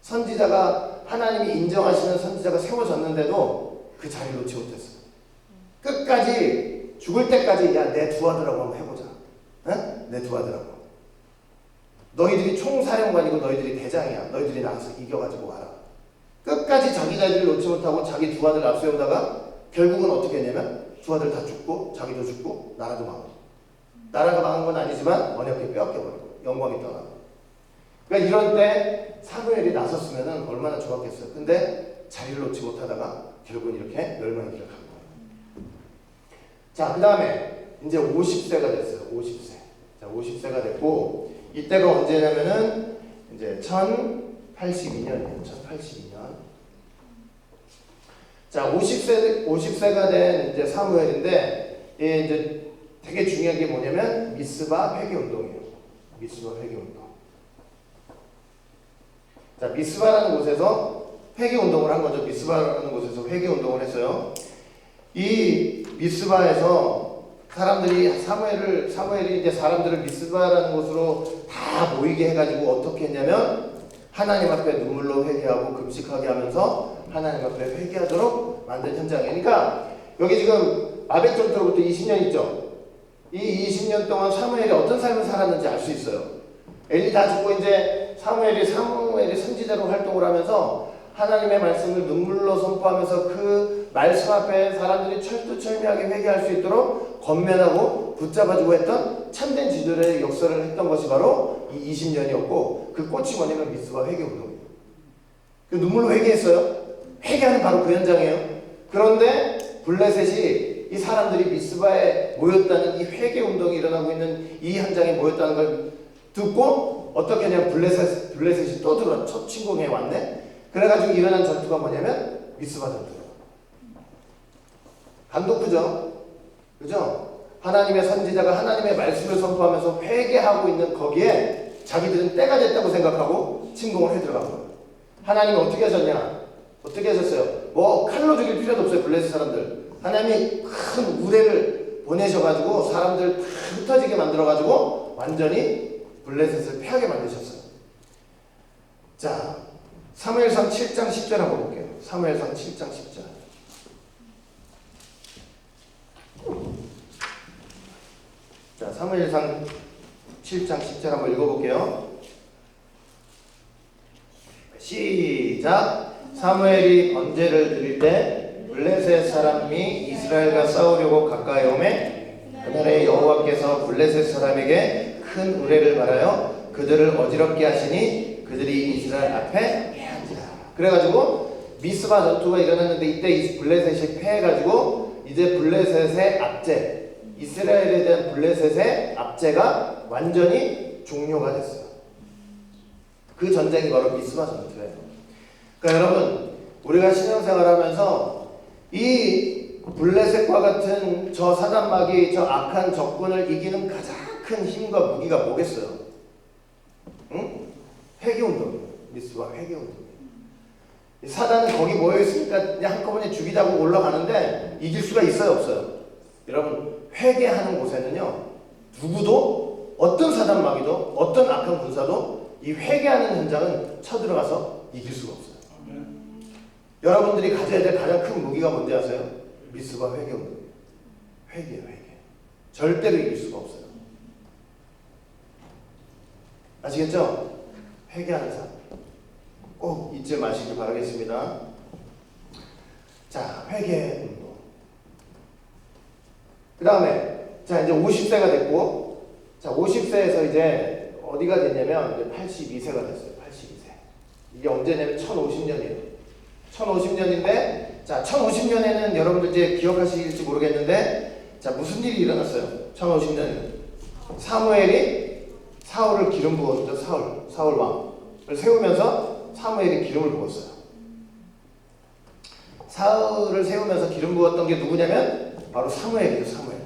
선지자가, 하나님이 인정하시는 선지자가 세워졌는데도 그 자리를 놓지 못했어요. 끝까지, 죽을 때까지, 야, 내 두 아들하고 한번 해보자. 응? 내 두 아들하고. 너희들이 총사령관이고 너희들이 대장이야. 너희들이 나가서 이겨가지고 와라. 끝까지 자기 자리를 놓지 못하고 자기 두 아들 앞세우다가 결국은 어떻게 했냐면 두 아들 다 죽고 자기도 죽고 나라도 망하고. 나라가 망한 건 아니지만 언약궤 빼앗겨버리고 영광이 떠나고. 그러니까 이런 때 사무엘이 나섰으면 얼마나 좋았겠어요. 근데 자리를 놓지 못하다가 결국은 이렇게 멸망의 길을 간 거예요. 자, 그 다음에 이제 50세가 됐어요. 50세. 자, 50세가 됐고 이때가 언제냐면은 이제 1082년이에요. 1082년. 자, 50세가 된 이제 사무엘인데 이 이제 되게 중요한 게 뭐냐면 미스바 회개 운동이에요. 미스바 회개 운동. 자, 미스바라는 곳에서 회개 운동을 한 거죠. 미스바라는 곳에서 회개 운동을 했어요. 이 미스바에서 사람들이 사무엘이 이제 사람들을 미스바라는 곳으로 다 모이게 해가지고 어떻게 했냐면 하나님 앞에 눈물로 회개하고 금식하게 하면서 하나님 앞에 회개하도록 만든 현장이에요. 그러니까 여기 지금 아벳 전투로부터 20년 있죠. 이 20년 동안 사무엘이 어떤 삶을 살았는지 알 수 있어요. 엘리 다 죽고 이제 사무엘이 선지자로 활동을 하면서 하나님의 말씀을 눈물로 선포하면서 그 말씀 앞에 사람들이 철두철미하게 회개할 수 있도록 건면하고 붙잡아주고 했던 참된 지도자의 역사를 했던 것이 바로 이 20년이었고 그 꽃이 뭐냐면 미스바 회개 운동이에요. 그 눈물로 회개했어요. 회개하는 바로 그 현장이에요. 그런데 블레셋이 이 사람들이 미스바에 모였다는 이 회개 운동이 일어나고 있는 이 현장에 모였다는 걸 듣고 어떻게 하냐면 블레셋이 또 들어와 첫 침공해 왔네. 그래가지고 일어난 전투가 뭐냐면 미스바 전투예요. 간 높으죠? 그죠? 하나님의 선지자가 하나님의 말씀을 선포하면서 회개하고 있는 거기에 자기들은 때가 됐다고 생각하고 침공을 해 들어간 거예요. 하나님은 어떻게 하셨냐? 어떻게 하셨어요? 뭐 칼로 죽일 필요도 없어요. 블레셋 사람들. 하나님이 큰 우레를 보내셔가지고 사람들 다 흩어지게 만들어가지고 완전히 블레셋을 패하게 만드셨어요. 자, 사무엘상 7장 10절 한번 볼게요. 사무엘상 7장 10절. 자, 사무엘상 7장 10절 한번 읽어볼게요. 시작. 사무엘이 번제를 드릴 때 블레셋 사람이 이스라엘과 싸우려고 가까이 오매 그날에 여호와께서 블레셋 사람에게 큰 우레를 말하여 그들을 어지럽게 하시니 그들이 이스라엘 앞에 패한지라. 그래가지고 미스바 전투가 일어났는데 이때 이 블레셋이 패해가지고 이제 블레셋의 압제, 이스라엘에 대한 블레셋의 압제가 완전히 종료가 됐어요. 그 전쟁이 바로 미스바 전투예요. 그러니까 여러분, 우리가 신앙생활하면서 이 블레셋과 같은 저 사단마귀, 저 악한 적군을 이기는 가장 큰 힘과 무기가 뭐겠어요? 응? 회개운동이에요. 미스바 회개운동이에요. 사단은 거기 모여있으니까 그냥 한꺼번에 죽이자고 올라가는데 이길 수가 있어요, 없어요? 여러분, 회개하는 곳에는요, 누구도, 어떤 사단마귀도, 어떤 악한 군사도 이 회개하는 현장은 쳐들어가서 이길 수가 없어요. 여러분들이 가져야 될 가장 큰 무기가 뭔지 아세요? 미스바 회개운동이에요. 회개예요, 회개. 절대로 이길 수가 없어요. 아시겠죠? 회개하는 사람 꼭 잊지 마시길 바라겠습니다. 자, 회개 운동. 그 다음에 자, 이제 50세가 됐고, 자, 50세에서 이제 어디가 됐냐면 이제 82세가 됐어요. 82세. 이게 언제냐면 1050년이에요. 1050년인데, 자, 1050년에는 여러분들 이제 기억하실지 모르겠는데, 자, 무슨 일이 일어났어요? 1050년에는 사무엘이 사울을 기름 부었죠. 사울 왕을 세우면서 사무엘이 기름을 부었어요. 사울을 세우면서 기름 부었던 게 누구냐면 바로 사무엘이에요. 사무엘.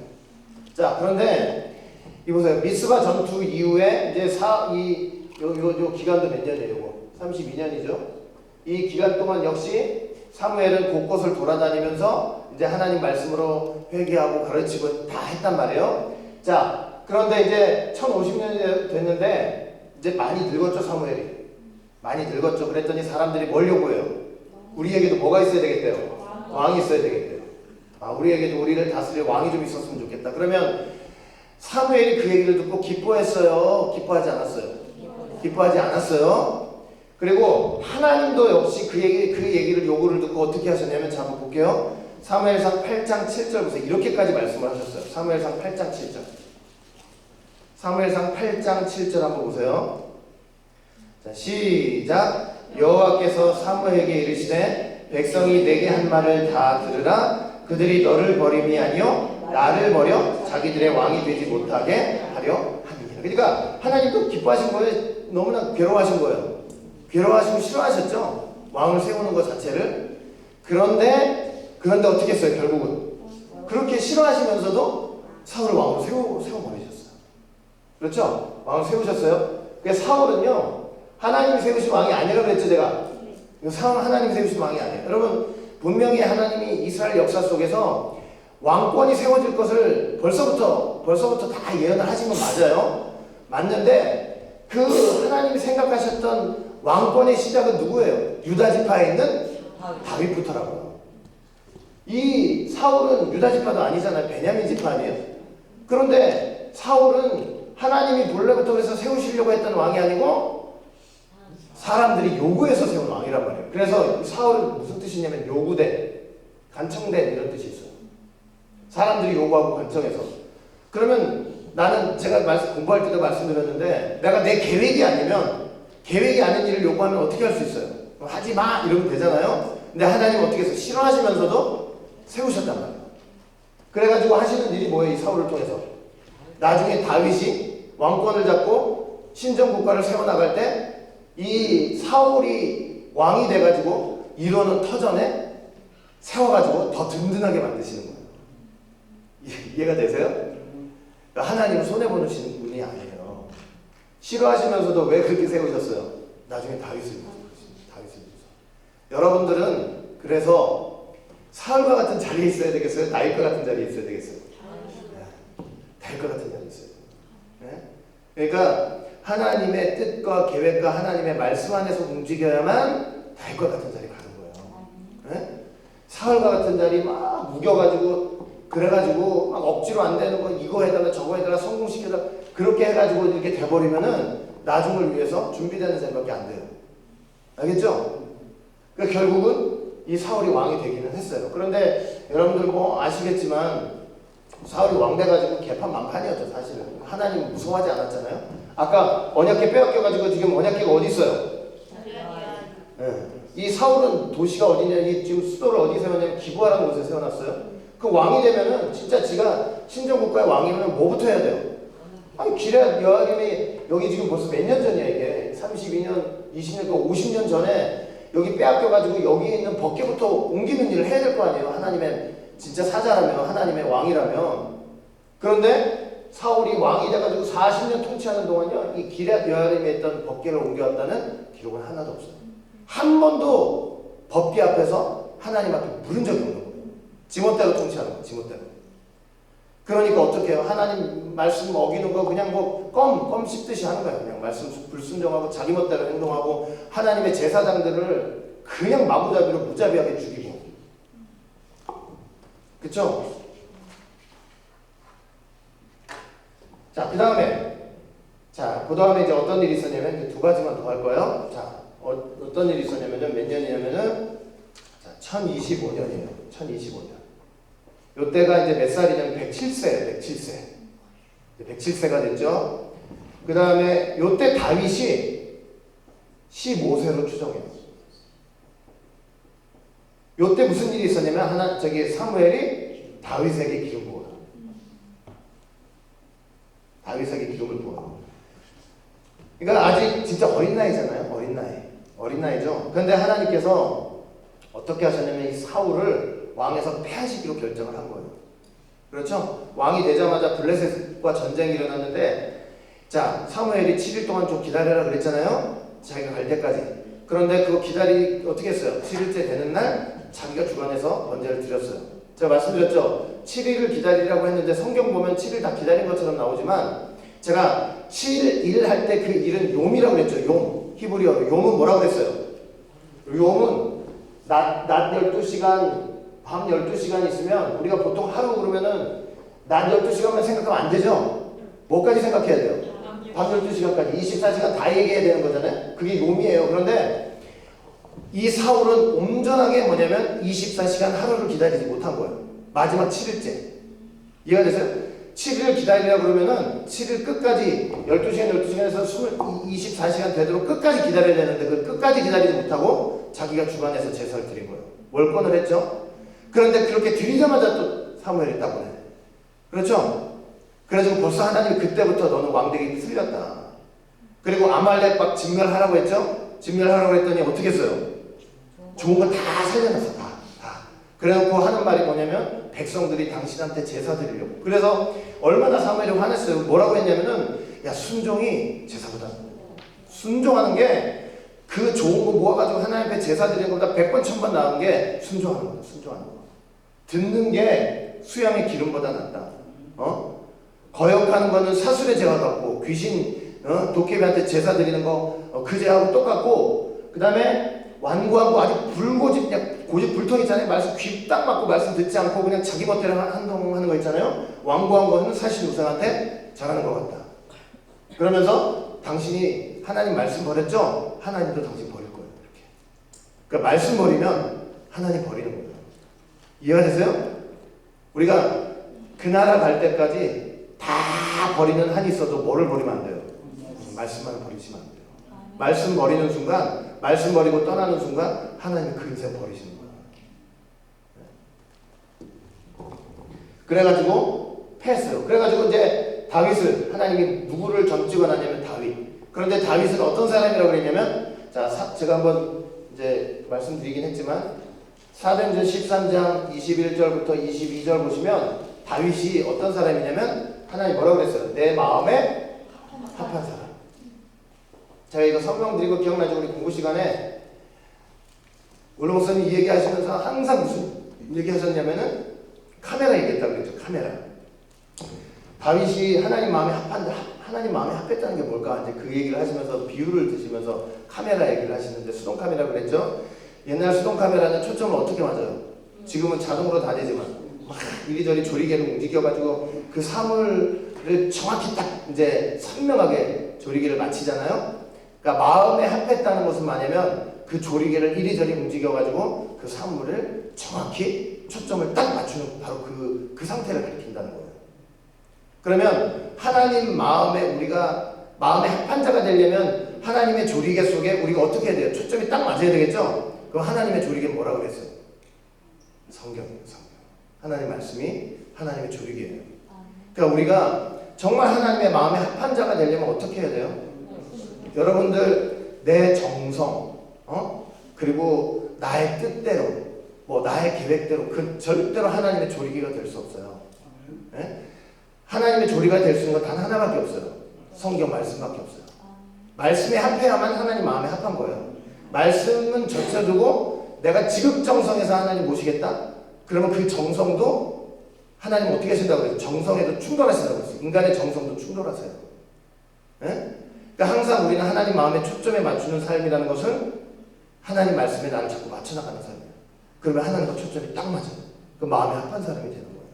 자, 그런데 이보세요. 미스바 전투 이후에 이제 요 기간도 몇 년이에요? 이거 32년이죠. 이 기간 동안 역시 사무엘은 곳곳을 돌아다니면서 이제 하나님 말씀으로 회개하고 가르치고 다 했단 말이에요. 자, 그런데 이제 1050년이 됐는데 이제 많이 늙었죠, 사무엘이. 많이 늙었죠. 그랬더니 사람들이 뭘 요구해요? 우리에게도 뭐가 있어야 되겠대요? 왕이 있어야 되겠대요. 아, 우리에게도 우리를 다스릴 왕이 좀 있었으면 좋겠다. 그러면 사무엘이 그 얘기를 듣고 기뻐했어요? 기뻐하지 않았어요? 기뻐하지 않았어요. 그리고 하나님도 역시 그 얘기를 요구를 듣고 어떻게 하셨냐면, 자, 한번 볼게요. 사무엘상 8장 7절 보세요. 이렇게까지 말씀을 하셨어요. 사무엘상 8장 7절. 사무엘상 8장 7절 한번 보세요. 자, 시작. 여호와께서 사무엘에게 이르시되 백성이 내게 한 말을 다 들으라. 그들이 너를 버림이 아니요 나를 버려 자기들의 왕이 되지 못하게 하려 함이니라. 그러니까 하나님도 기뻐하신 거예요. 너무나 괴로워하신 거예요. 괴로워하시고 싫어하셨죠. 왕을 세우는 것 자체를. 그런데 어떻게 했어요? 결국은 그렇게 싫어하시면서도 사울을 왕으로 세워버리셨어요. 그렇죠? 왕을 세우셨어요. 그러니까 사울은요, 하나님이 세우신 왕이 아니라고 그랬죠, 제가. 사울은 하나님이 세우신 왕이 아니에요. 여러분, 분명히 하나님이 이스라엘 역사 속에서 왕권이 세워질 것을 벌써부터 다 예언을 하신 건 맞아요. 맞는데 그 하나님이 생각하셨던 왕권의 시작은 누구예요? 유다 지파에 있는 다윗부터라고요. 이 사울은 유다 지파도 아니잖아요. 베냐민 지파 아니에요. 그런데 사울은 하나님이 본래부터 그래서 세우시려고 했던 왕이 아니고 사람들이 요구해서 세운 왕이란 말이에요. 그래서 사울은 무슨 뜻이냐면 요구된, 간청된 이런 뜻이 있어요. 사람들이 요구하고 간청해서. 그러면 나는 제가 공부할 때도 말씀드렸는데 내가 내 계획이 아니면 계획이 아닌 일을 요구하면 어떻게 할 수 있어요? 하지 마! 이러면 되잖아요. 근데 하나님은 어떻게 해서 싫어하시면서도 세우셨단 말이에요. 그래가지고 하시는 일이 뭐예요? 이 사울을 통해서. 나중에 다윗이 왕권을 잡고 신정국가를 세워나갈 때 이 사울이 왕이 돼가지고 이루는 터전에 세워가지고 더 든든하게 만드시는 거예요. 이해가 되세요? 하나님은 손해보시는 분이 아니에요. 싫어하시면서도 왜 그렇게 세우셨어요? 나중에 다윗을 위해서. 여러분들은 그래서 사울과 같은 자리에 있어야 되겠어요? 다윗과 같은 자리에 있어야 되겠어요? 다윗과 같은 자리에 있어야 돼요. 그러니까 하나님의 뜻과 계획과 하나님의 말씀 안에서 움직여야만 다윗과 같은 자리 가는 거예요. 사울과 같은 자리 막 우겨가지고 그래가지고 막 억지로 안 되는 거 이거 해달라 저거 해달라 성공시켜달라 그렇게 해가지고 이렇게 돼버리면은 나중을 위해서 준비되는 셈밖에 안 돼요. 알겠죠? 그러니까 결국은 이 사울이 왕이 되기는 했어요. 그런데 여러분들 뭐 아시겠지만 사울이 왕 돼가지고 개판 만판이었죠. 사실은 하나님 무서워하지 않았잖아요. 아까 언약궤 빼앗겨가지고 지금 언약궤가 어디 있어요? 이 사울은 도시가 어디냐, 지금 수도를 어디 세웠냐면 기부하라는 곳에 세워놨어요. 그 왕이 되면은 진짜 지가 신정국가의 왕이면 뭐부터 해야 돼요? 아니 기럇 여아림이 여기 지금 벌써 몇 년 전이야 이게 32년, 20년, 50년 전에 여기 빼앗겨가지고 여기 있는 법궤부터 옮기는 일을 해야 될 거 아니에요. 하나님의 진짜 사자라면, 하나님의 왕이라면. 그런데 사울이 왕이 돼가지고 40년 통치하는 동안요, 이 기럇 여아림에 있던 법궤를 옮겨왔다는 기록은 하나도 없어요. 한 번도 법궤 앞에서 하나님 앞에 물은 적이 없는 거예요. 지멋대로 통치하는 거예요. 지멋대로. 그러니까 어떻게 해요? 하나님 말씀 어기는 거 그냥 뭐 껌 씹듯이 하는 거예요. 그냥 말씀 불순종하고 자기 멋대로 행동하고 하나님의 제사장들을 그냥 마구잡이로 무자비하게 죽이고. 그쵸? 자, 그 다음에 이제 어떤 일이 있었냐면 이제 두 가지만 더 할 거예요. 자, 어떤 일이 있었냐면요. 몇 년이냐면은 1025년이에요. 1025년. 요때가 이제 몇 살이냐면 107세예요. 107세가 됐죠. 그 다음에 요때 다윗이 15세로 추정해요. 요때 무슨 일이 있었냐면 사무엘이 다윗에게 기름 부어요. 다윗에게 기름을 부어요. 그러니까 아직 진짜 어린 나이잖아요. 어린 나이죠. 그런데 하나님께서 어떻게 하셨냐면 이 사울을 왕에서 패하시기로 결정을 한 거예요. 그렇죠? 왕이 되자마자 블레셋과 전쟁이 일어났는데, 자, 사무엘이 7일 동안 좀 기다려라 그랬잖아요. 자기가 갈 때까지. 그런데 그거 어떻게 했어요? 7일째 되는 날 자기가 주관해서 번제를 드렸어요. 제가 말씀드렸죠? 7일을 기다리라고 했는데 성경 보면 7일 다 기다린 것처럼 나오지만 제가 7일 할 때 그 일은 용이라고 그랬죠. 용. 히브리어로. 용은 뭐라고 그랬어요? 용은 낮 12시간, 밤 12시간 있으면 우리가 보통 하루 그러면은 낮 12시간만 생각하면 안 되죠? 뭐까지 생각해야 돼요? 밤 12시간까지 24시간 다 얘기해야 되는 거잖아요? 그게 용이에요. 그런데 이 사울은 온전하게 뭐냐면 24시간 하루를 기다리지 못한 거예요. 마지막 7일째. 이해가 되세요? 7일 기다리려고 그러면은 7일 끝까지 12시간에서 24시간 되도록 끝까지 기다려야 되는데 그 끝까지 기다리지 못하고 자기가 주관해서 제사를 드린 거예요. 월권을 했죠. 그런데 그렇게 드리자마자 또 사무엘이 딱 보내. 그렇죠? 그래가지고 벌써 하나님이 그때부터 너는 왕되기 틀렸다. 그리고 아말렉 막 진멸하라고 했죠? 진멸하라고 했더니 어떻게 했어요? 좋은 거 다 살려놨어. 다. 그래놓고 하는 말이 뭐냐면 백성들이 당신한테 제사 드리려고. 그래서 얼마나 사무엘이 화냈어요. 뭐라고 했냐면은 야, 순종이 제사보다 순종하는 게 그 좋은 거 모아가지고 하나님 앞에 제사 드리는 것보다 100번 1000번 나은 게 순종하는 거다. 순종하는 거. 듣는 게 수양의 기름보다 낫다. 거역하는 거는 사술의 죄와 같고 귀신 도깨비한테 제사 드리는 거 그 죄하고 똑같고, 그 다음에 완고하고 아주 불고집, 그냥 고집불통 있잖아요. 말씀 귀 딱 맞고 말씀 듣지 않고 그냥 자기 멋대로 행동하는 거 있잖아요. 완고한 거는 사실 우상한테 잘하는 것 같다. 그러면서 당신이 하나님 말씀 버렸죠? 하나님도 당신 버릴 거예요. 이렇게. 그러니까 말씀 버리면 하나님 버리는 거예요. 이해가 되세요? 우리가 그 나라 갈 때까지 다 버리는 한이 있어도 뭐를 버리면 안 돼요? 말씀만 버리시면 안 돼요. 말씀 버리는 순간, 말씀 버리고 떠나는 순간 하나님이 그 인생 버리시는 거예요. 그래가지고 패했어요. 그래가지고 이제 다윗을, 하나님이 누구를 점 찍어놨냐면 다윗. 그런데 다윗은 어떤 사람이라고 그랬냐면, 자, 제가 한번 이제 말씀드리긴 했지만 사도행전 13장 21절부터 22절 보시면 다윗이 어떤 사람이냐면 하나님 뭐라고 그랬어요? 내 마음에 합한 사람. 제가 이거 설명드리고 기억나죠? 우리 공부 시간에 울롱선이 이 얘기 하시면서 항상 무슨 얘기 하셨냐면은 카메라 얘기했다고 그랬죠. 카메라. 다윗이 하나님 마음에 하나님 마음에 합했다는 게 뭘까? 이제 그 얘기를 하시면서 비유를 드시면서 카메라 얘기를 하시는데, 수동 카메라 그랬죠? 옛날 수동 카메라는 초점을 어떻게 맞아요? 지금은 자동으로 다 되지만 막 이리저리 조리개를 움직여가지고 그 사물을 정확히 딱 이제 선명하게 조리개를 맞추잖아요. 그러니까 마음에 합했다는 것은 뭐냐면 그 조리개를 이리저리 움직여가지고 그 사물을 정확히 초점을 딱 맞추는 바로 그 상태를 가리킨다는 거예요. 그러면 하나님 마음에 우리가 마음의 합한 자가 되려면 하나님의 조리개 속에 우리가 어떻게 해야 돼요? 초점이 딱 맞아야 되겠죠? 그럼 하나님의 조리개 뭐라고 그랬어요? 성경이에요. 성경. 하나님 말씀이 하나님의 조리개예요. 그러니까 우리가 정말 하나님의 마음에 합한 자가 되려면 어떻게 해야 돼요? 여러분들 내 정성, 그리고 나의 뜻대로, 뭐 나의 계획대로 그 절대로 하나님의 조리개가 될 수 없어요. 네? 하나님의 조리가 될 수 있는 건 단 하나밖에 없어요. 성경 말씀밖에 없어요. 말씀에 합해야만 하나님 마음에 합한 거예요. 말씀은 젖혀두고 내가 지극정성에서 하나님 모시겠다? 그러면 그 정성도 하나님 어떻게 하신다고 그래요? 정성에도 충돌하신다고 그랬어요. 인간의 정성도 충돌하세요. 네? 그러니까 항상 우리는 하나님 마음에 초점에 맞추는 삶이라는 것은 하나님 말씀에 나를 자꾸 맞춰나가는 삶이에요. 그러면 하나님과 초점이 딱 맞아요. 그 마음에 합한 사람이 되는 거예요.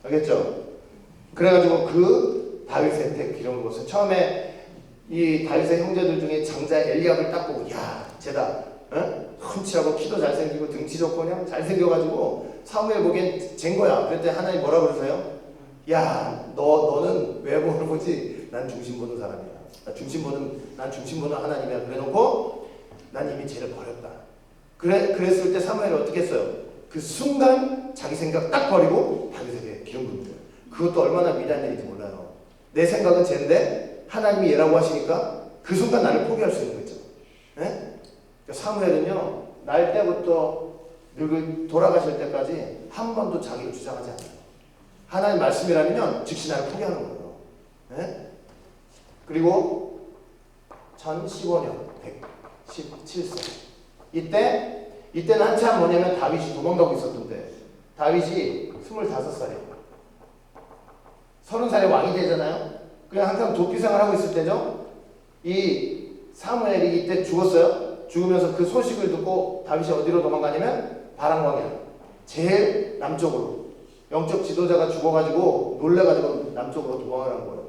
알겠죠? 그래가지고 그 다윗의 때 기름을 보세요. 처음에 이 다윗의 형제들 중에 장자 엘리압을 딱 보고, 야, 쟤다. 흠치하고 키도 잘생기고 등치 좋고 그냥 잘생겨가지고 사무엘 보기엔 쟨 거야. 그랬더니 하나님 뭐라고 그러세요? 야, 너는 외모를 보지 난 중심 보는 사람이야. 난 중심 보는 하나님이야. 그래놓고 난 이미 쟤를 버렸다. 그랬을 때 사무엘이 어떻게 했어요? 그 순간 자기 생각 딱 버리고 다윗에게 기름 부은 거예요. 그것도 얼마나 위대한 일인지 몰라요. 내 생각은 쟤인데 하나님이 얘라고 하시니까 그 순간 나를 포기할 수 있는 거죠. 네? 사무엘은요, 날 때부터 돌아가실 때까지 한 번도 자기를 주장하지 않아요. 하나님 말씀이라면 즉시 나를 포기하는 거예요. 네? 그리고 1015년 117세 이때는 한참 뭐냐면 다윗이 도망가고 있었던데, 다윗이 25살이에요. 30살에 왕이 되잖아요. 그냥 항상 도피 생활하고 있을 때죠. 이 사무엘이 이때 죽었어요. 죽으면서 그 소식을 듣고 다윗이 어디로 도망가냐면 바람광야, 제일 남쪽으로. 영적 지도자가 죽어가지고 놀래가지고 남쪽으로 도망가는 거예요.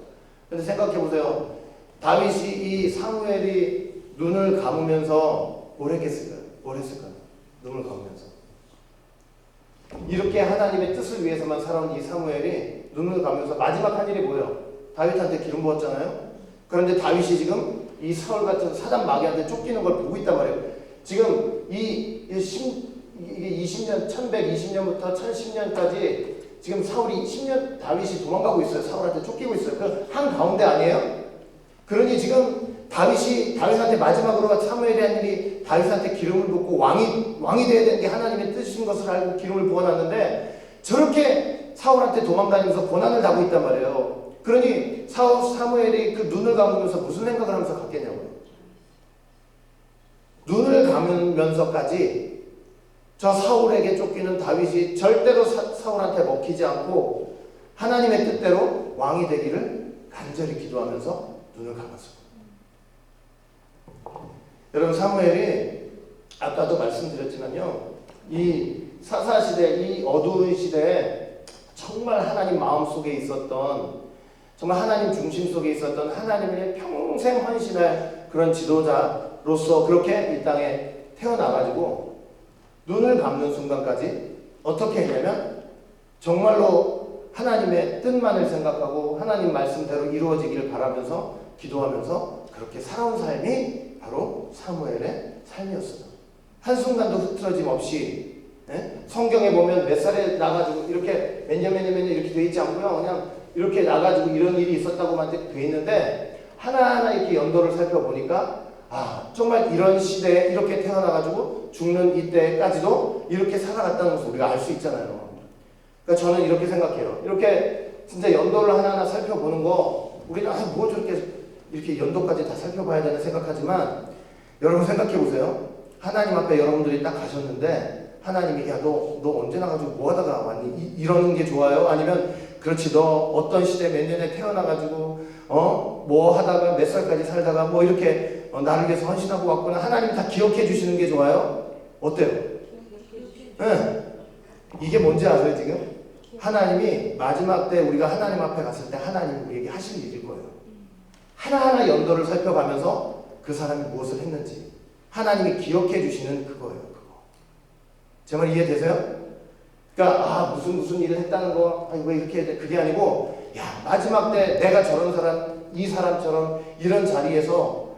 근데 생각해보세요. 다윗이 이 사무엘이 눈을 감으면서 뭘 했겠을까요? 뭘 했을까요? 눈을 감으면서. 이렇게 하나님의 뜻을 위해서만 살아온 이 사무엘이 눈을 감으면서 마지막 한 일이 뭐예요? 다윗한테 기름 부었잖아요. 그런데 다윗이 지금 이 사울 같은 사단 마귀한테 쫓기는 걸 보고 있단 말이에요. 지금 이게 20년, 1120년부터 1010년까지 지금 사울이 10년 다윗이 도망가고 있어요. 사울한테 쫓기고 있어요. 그 한 가운데 아니에요? 그러니 지금 다윗한테 마지막으로 사무엘이 한 일이 다윗한테 기름을 붓고 왕이 돼야 되는 게 하나님의 뜻인 것을 알고 기름을 부어놨는데 저렇게 사울한테 도망다니면서 고난을 당하고 있단 말이에요. 그러니 사무엘이 그 눈을 감으면서 무슨 생각을 하면서 갔겠냐고요. 눈을 감으면서까지 저 사울에게 쫓기는 다윗이 절대로 사울한테 먹히지 않고 하나님의 뜻대로 왕이 되기를 간절히 기도하면서 눈을 감았어요. 여러분, 사무엘이 아까도 말씀드렸지만요, 이 사사시대, 이 어두운 시대에 정말 하나님 마음속에 있었던, 정말 하나님 중심 속에 있었던 하나님의 평생 헌신할 그런 지도자로서 그렇게 이 땅에 태어나가지고 눈을 감는 순간까지 어떻게 했냐면 정말로 하나님의 뜻만을 생각하고 하나님 말씀대로 이루어지기를 바라면서 기도하면서 그렇게 살아온 삶이 바로 사무엘의 삶이었어요. 한순간도 흐트러짐 없이, 성경에 보면 몇 살에 나가지고 이렇게 몇 년 이렇게 돼 있지 않고요. 그냥 이렇게 나가지고 이런 일이 있었다고만 돼 있는데 하나하나 이렇게 연도를 살펴보니까 정말 이런 시대에 이렇게 태어나가지고 죽는 이때까지도 이렇게 살아갔다는 것을 우리가 알 수 있잖아요. 그러니까 저는 이렇게 생각해요. 이렇게 진짜 연도를 하나하나 살펴보는 거 우리는 뭐 저렇게 이렇게 연도까지 다 살펴봐야 되나 생각하지만 여러분 생각해 보세요. 하나님 앞에 여러분들이 딱 가셨는데 하나님이 너 언제 나가지고 뭐 하다가 왔니? 이러는 게 좋아요? 아니면 그렇지 너 어떤 시대 몇 년에 태어나가지고 뭐 하다가 몇 살까지 살다가 뭐 이렇게 나를 위해서 헌신하고 왔구나. 하나님 다 기억해 주시는 게 좋아요? 어때요? 네. 이게 뭔지 아세요 지금? 하나님이 마지막 때 우리가 하나님 앞에 갔을 때 하나님 우리에게 하실 일일 거예요. 하나하나 연도를 살펴가면서 그 사람이 무엇을 했는지 하나님이 기억해 주시는 그거예요. 그거. 제 말 이해되세요? 그러니까 무슨 일을 했다는 거 왜 이렇게 해야 돼? 그게 아니고 마지막 때 내가 저런 사람 이 사람처럼 이런 자리에서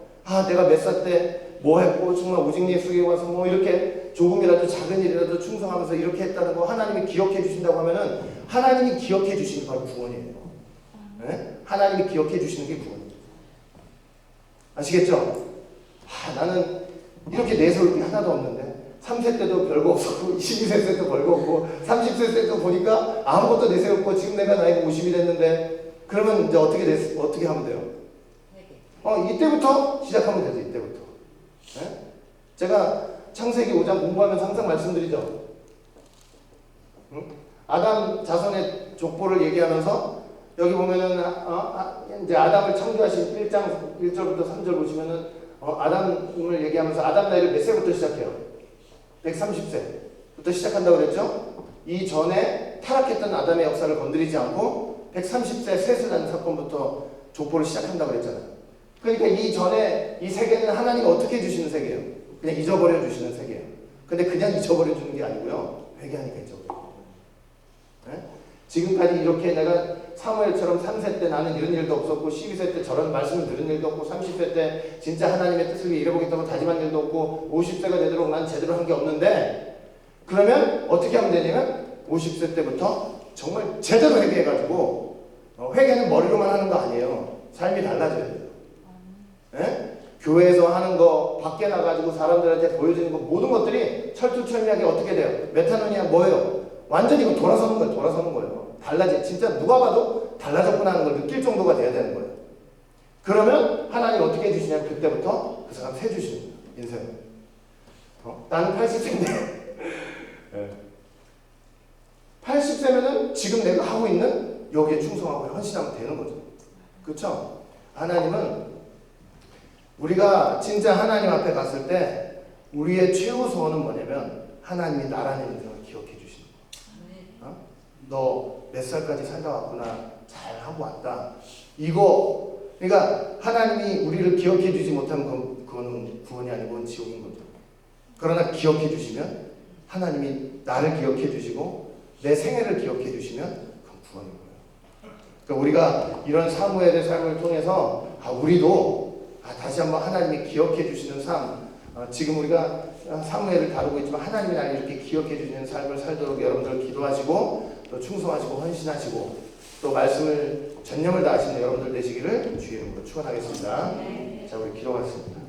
내가 몇 살 때 뭐 했고 정말 오직 예수에 와서 뭐 이렇게 조금이라도 작은 일이라도 충성하면서 이렇게 했다는 거 하나님이 기억해 주신다고 하면은 하나님이 기억해 주시는 바로 구원이에요. 네? 하나님이 기억해 주시는 게 구원이에요. 아시겠죠? 나는 이렇게 내세울 게 하나도 없는데 3세 때도 별거 없었고 22세 때도 별거 없고 30세 때도 보니까 아무것도 내세웠고 지금 내가 나이가 50이 됐는데 그러면 이제 어떻게 하면 돼요? 이때부터 시작하면 되죠. 이때부터. 네? 제가 창세기 5장 공부하면서 항상 말씀드리죠. 아담 자손의 족보를 얘기하면서 여기 보면은 이제 아담을 창조하신 1장 1절부터 3절 보시면은 아담을 얘기하면서 아담 나이를 몇 세부터 시작해요? 130세부터 시작한다고 그랬죠? 이 전에 타락했던 아담의 역사를 건드리지 않고 130세 세습하는 사건부터 족보를 시작한다고 그랬잖아요. 그러니까 이 전에 이 세계는 하나님이 어떻게 해주시는 세계예요? 그냥 잊어버려 주시는 세계예요. 근데 그냥 잊어버려 주는 게 아니고요. 회개하니까 잊어버려요. 네? 지금까지 이렇게 내가 사무엘처럼 3세 때 나는 이런 일도 없었고 12세 때 저런 말씀을 들은 일도 없고 30세 때 진짜 하나님의 뜻을 위해 이뤄보겠다고 다짐한 일도 없고 50세가 되도록 난 제대로 한 게 없는데 그러면 어떻게 하면 되냐면 50세 때부터 정말 제대로 회개해가지고 회개는 머리로만 하는 거 아니에요. 삶이 달라져야 돼요. 네? 교회에서 하는 거 밖에 나가지고 사람들한테 보여주는 거 모든 것들이 철두철미하게 어떻게 돼요? 메타노니아 뭐예요? 완전히 이거 돌아서는 거예요. 진짜 누가 봐도 달라졌구나 하는 걸 느낄 정도가 돼야 되는 거예요. 그러면 하나님 어떻게 해주시냐면 그때부터 그 사람 세주시는 거예요. 인생. 나는 80세인데 80세면은 지금 내가 하고 있는 여기에 충성하고 헌신하면 되는 거죠. 그렇죠? 하나님은 우리가 진짜 하나님 앞에 갔을 때 우리의 최후 소원은 뭐냐면 하나님이 나라는 인생을 기억해 주시는 거예요. 너 몇 살까지 살다 왔구나. 잘 하고 왔다. 이거 그러니까 하나님이 우리를 기억해 주지 못하면 그거는 구원이 아니고 지옥인 거죠. 그러나 기억해 주시면 하나님이 나를 기억해 주시고 내 생애를 기억해 주시면 그건 구원인 거예요. 그러니까 우리가 이런 사무엘의 삶을 통해서 우리도 다시 한번 하나님이 기억해 주시는 삶, 지금 우리가 사무엘을 다루고 있지만 하나님이 나를 이렇게 기억해 주시는 삶을 살도록 여러분들 기도하시고 또 충성하시고 헌신하시고 또 말씀을 전념을 다하시는 여러분들 되시기를 주의 이름으로 축원하겠습니다. 자, 우리 기도하겠습니다.